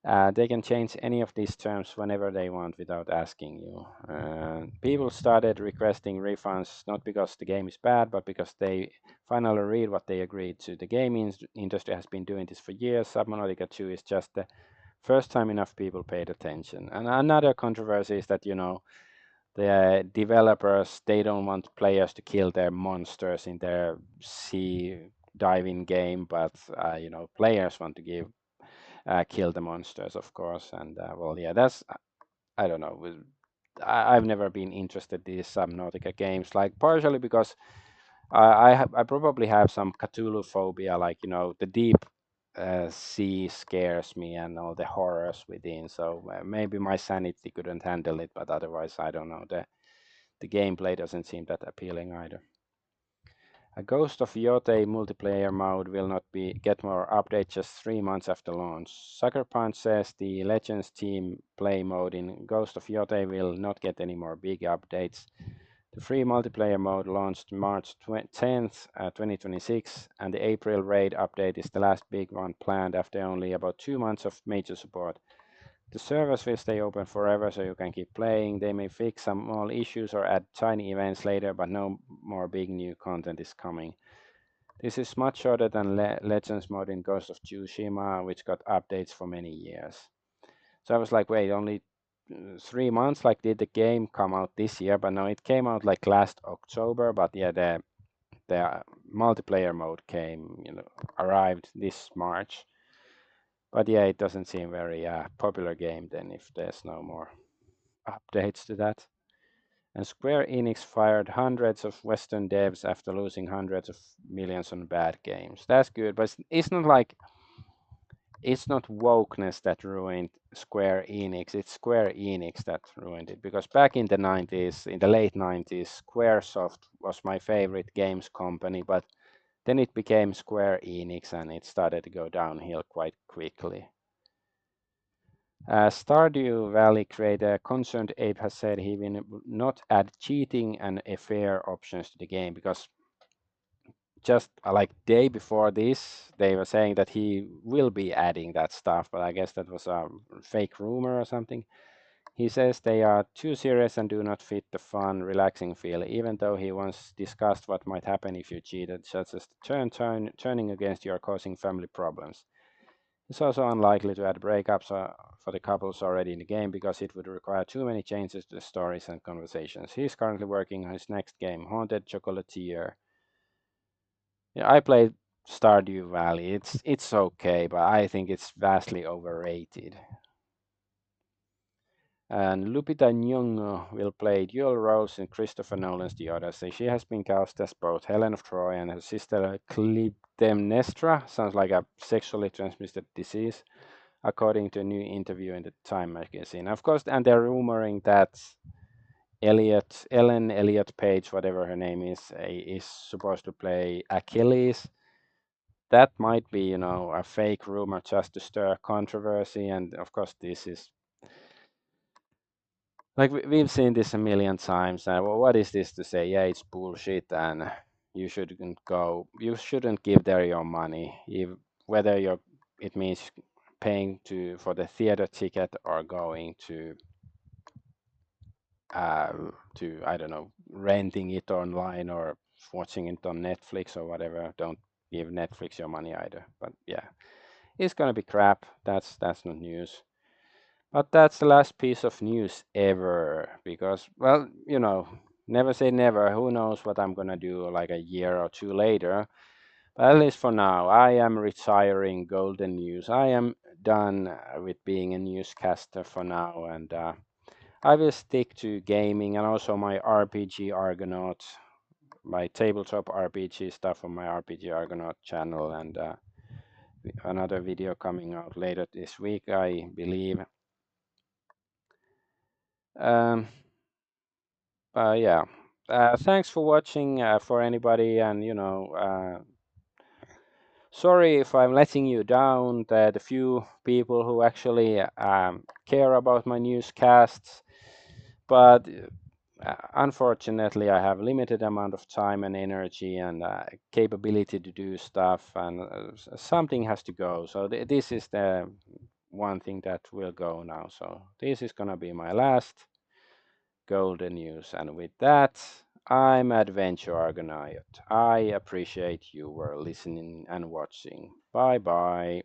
They can change any of these terms whenever they want without asking you. People started requesting refunds not because the game is bad, but because they finally read what they agreed to. The gaming industry has been doing this for years. Subnautica 2 is just the first time enough people paid attention. And another controversy is that, the developers, they don't want players to kill their monsters in their sea diving game, but players want to kill the monsters, of course. And well, yeah, that's, I don't know. I've never been interested in these Subnautica games, like partially because I probably have some Cthulhu phobia, like the deep sea scares me and all the horrors within. So maybe my sanity couldn't handle it, but otherwise, I don't know. The gameplay doesn't seem that appealing either. A Ghost of Yotei multiplayer mode will not get more updates just 3 months after launch. Sucker Punch says the Legends team play mode in Ghost of Yotei will not get any more big updates. The free multiplayer mode launched March 10th, 2026, and the April raid update is the last big one planned after only about 2 months of major support. The servers will stay open forever so you can keep playing. They may fix some small issues or add tiny events later, but no more big new content is coming. This is much shorter than Legends mode in Ghost of Tsushima, which got updates for many years. So I was like, wait, only 3 months? Like, did the game come out this year? But no, it came out like last October. But yeah, the multiplayer mode arrived this March. But yeah, it doesn't seem very popular game then if there's no more updates to that. And Square Enix fired hundreds of Western devs after losing hundreds of millions on bad games. That's good, but it's not like it's not wokeness that ruined Square Enix. It's Square Enix that ruined it. Because back in the 90s, in the late 90s, Squaresoft was my favorite games company, but then it became Square Enix and it started to go downhill quite quickly. Stardew Valley creator Concerned Ape has said he will not add cheating and affair options to the game because just like day before this, they were saying that he will be adding that stuff, but I guess that was a fake rumor or something. He says they are too serious and do not fit the fun, relaxing feel, even though he once discussed what might happen if you cheated, such as turning against you or causing family problems. It's also unlikely to add breakups for the couples already in the game because it would require too many changes to the stories and conversations. He's currently working on his next game, Haunted Chocolatier. Yeah, I played Stardew Valley. It's okay, but I think it's vastly overrated. And Lupita Nyong'o will play dual roles in Christopher Nolan's The Odyssey. She has been cast as both Helen of Troy and her sister Clytemnestra. Sounds like a sexually transmitted disease, according to a new interview in the Time magazine. Of course, and they're rumoring that Ellen Elliot Page, whatever her name is supposed to play Achilles. That might be, a fake rumor just to stir controversy. And of course, this is like we've seen this a million times. And what is this to say? Yeah, it's bullshit, and you shouldn't go. You shouldn't give there your money, whether it means paying for the theater ticket or going to I don't know, renting it online or watching it on Netflix or whatever. Don't give Netflix your money either. But yeah, it's gonna be crap. That's not news. But that's the last piece of news ever because, well, never say never. Who knows what I'm gonna do like a year or two later. But at least for now, I am retiring Golden News. I am done with being a newscaster for now, and I will stick to gaming and also my RPG Argonaut, my tabletop RPG stuff on my RPG Argonaut channel, and another video coming out later this week, I believe. Um, yeah. Thanks for watching for anybody, and sorry if I'm letting you down. The few people who actually care about my newscasts, but unfortunately, I have limited amount of time and energy and capability to do stuff, and something has to go. So this is the one thing that will go now. So this is gonna be my last golden news. And with that, I'm Adventure Argonaut. I appreciate you were listening and watching. Bye bye.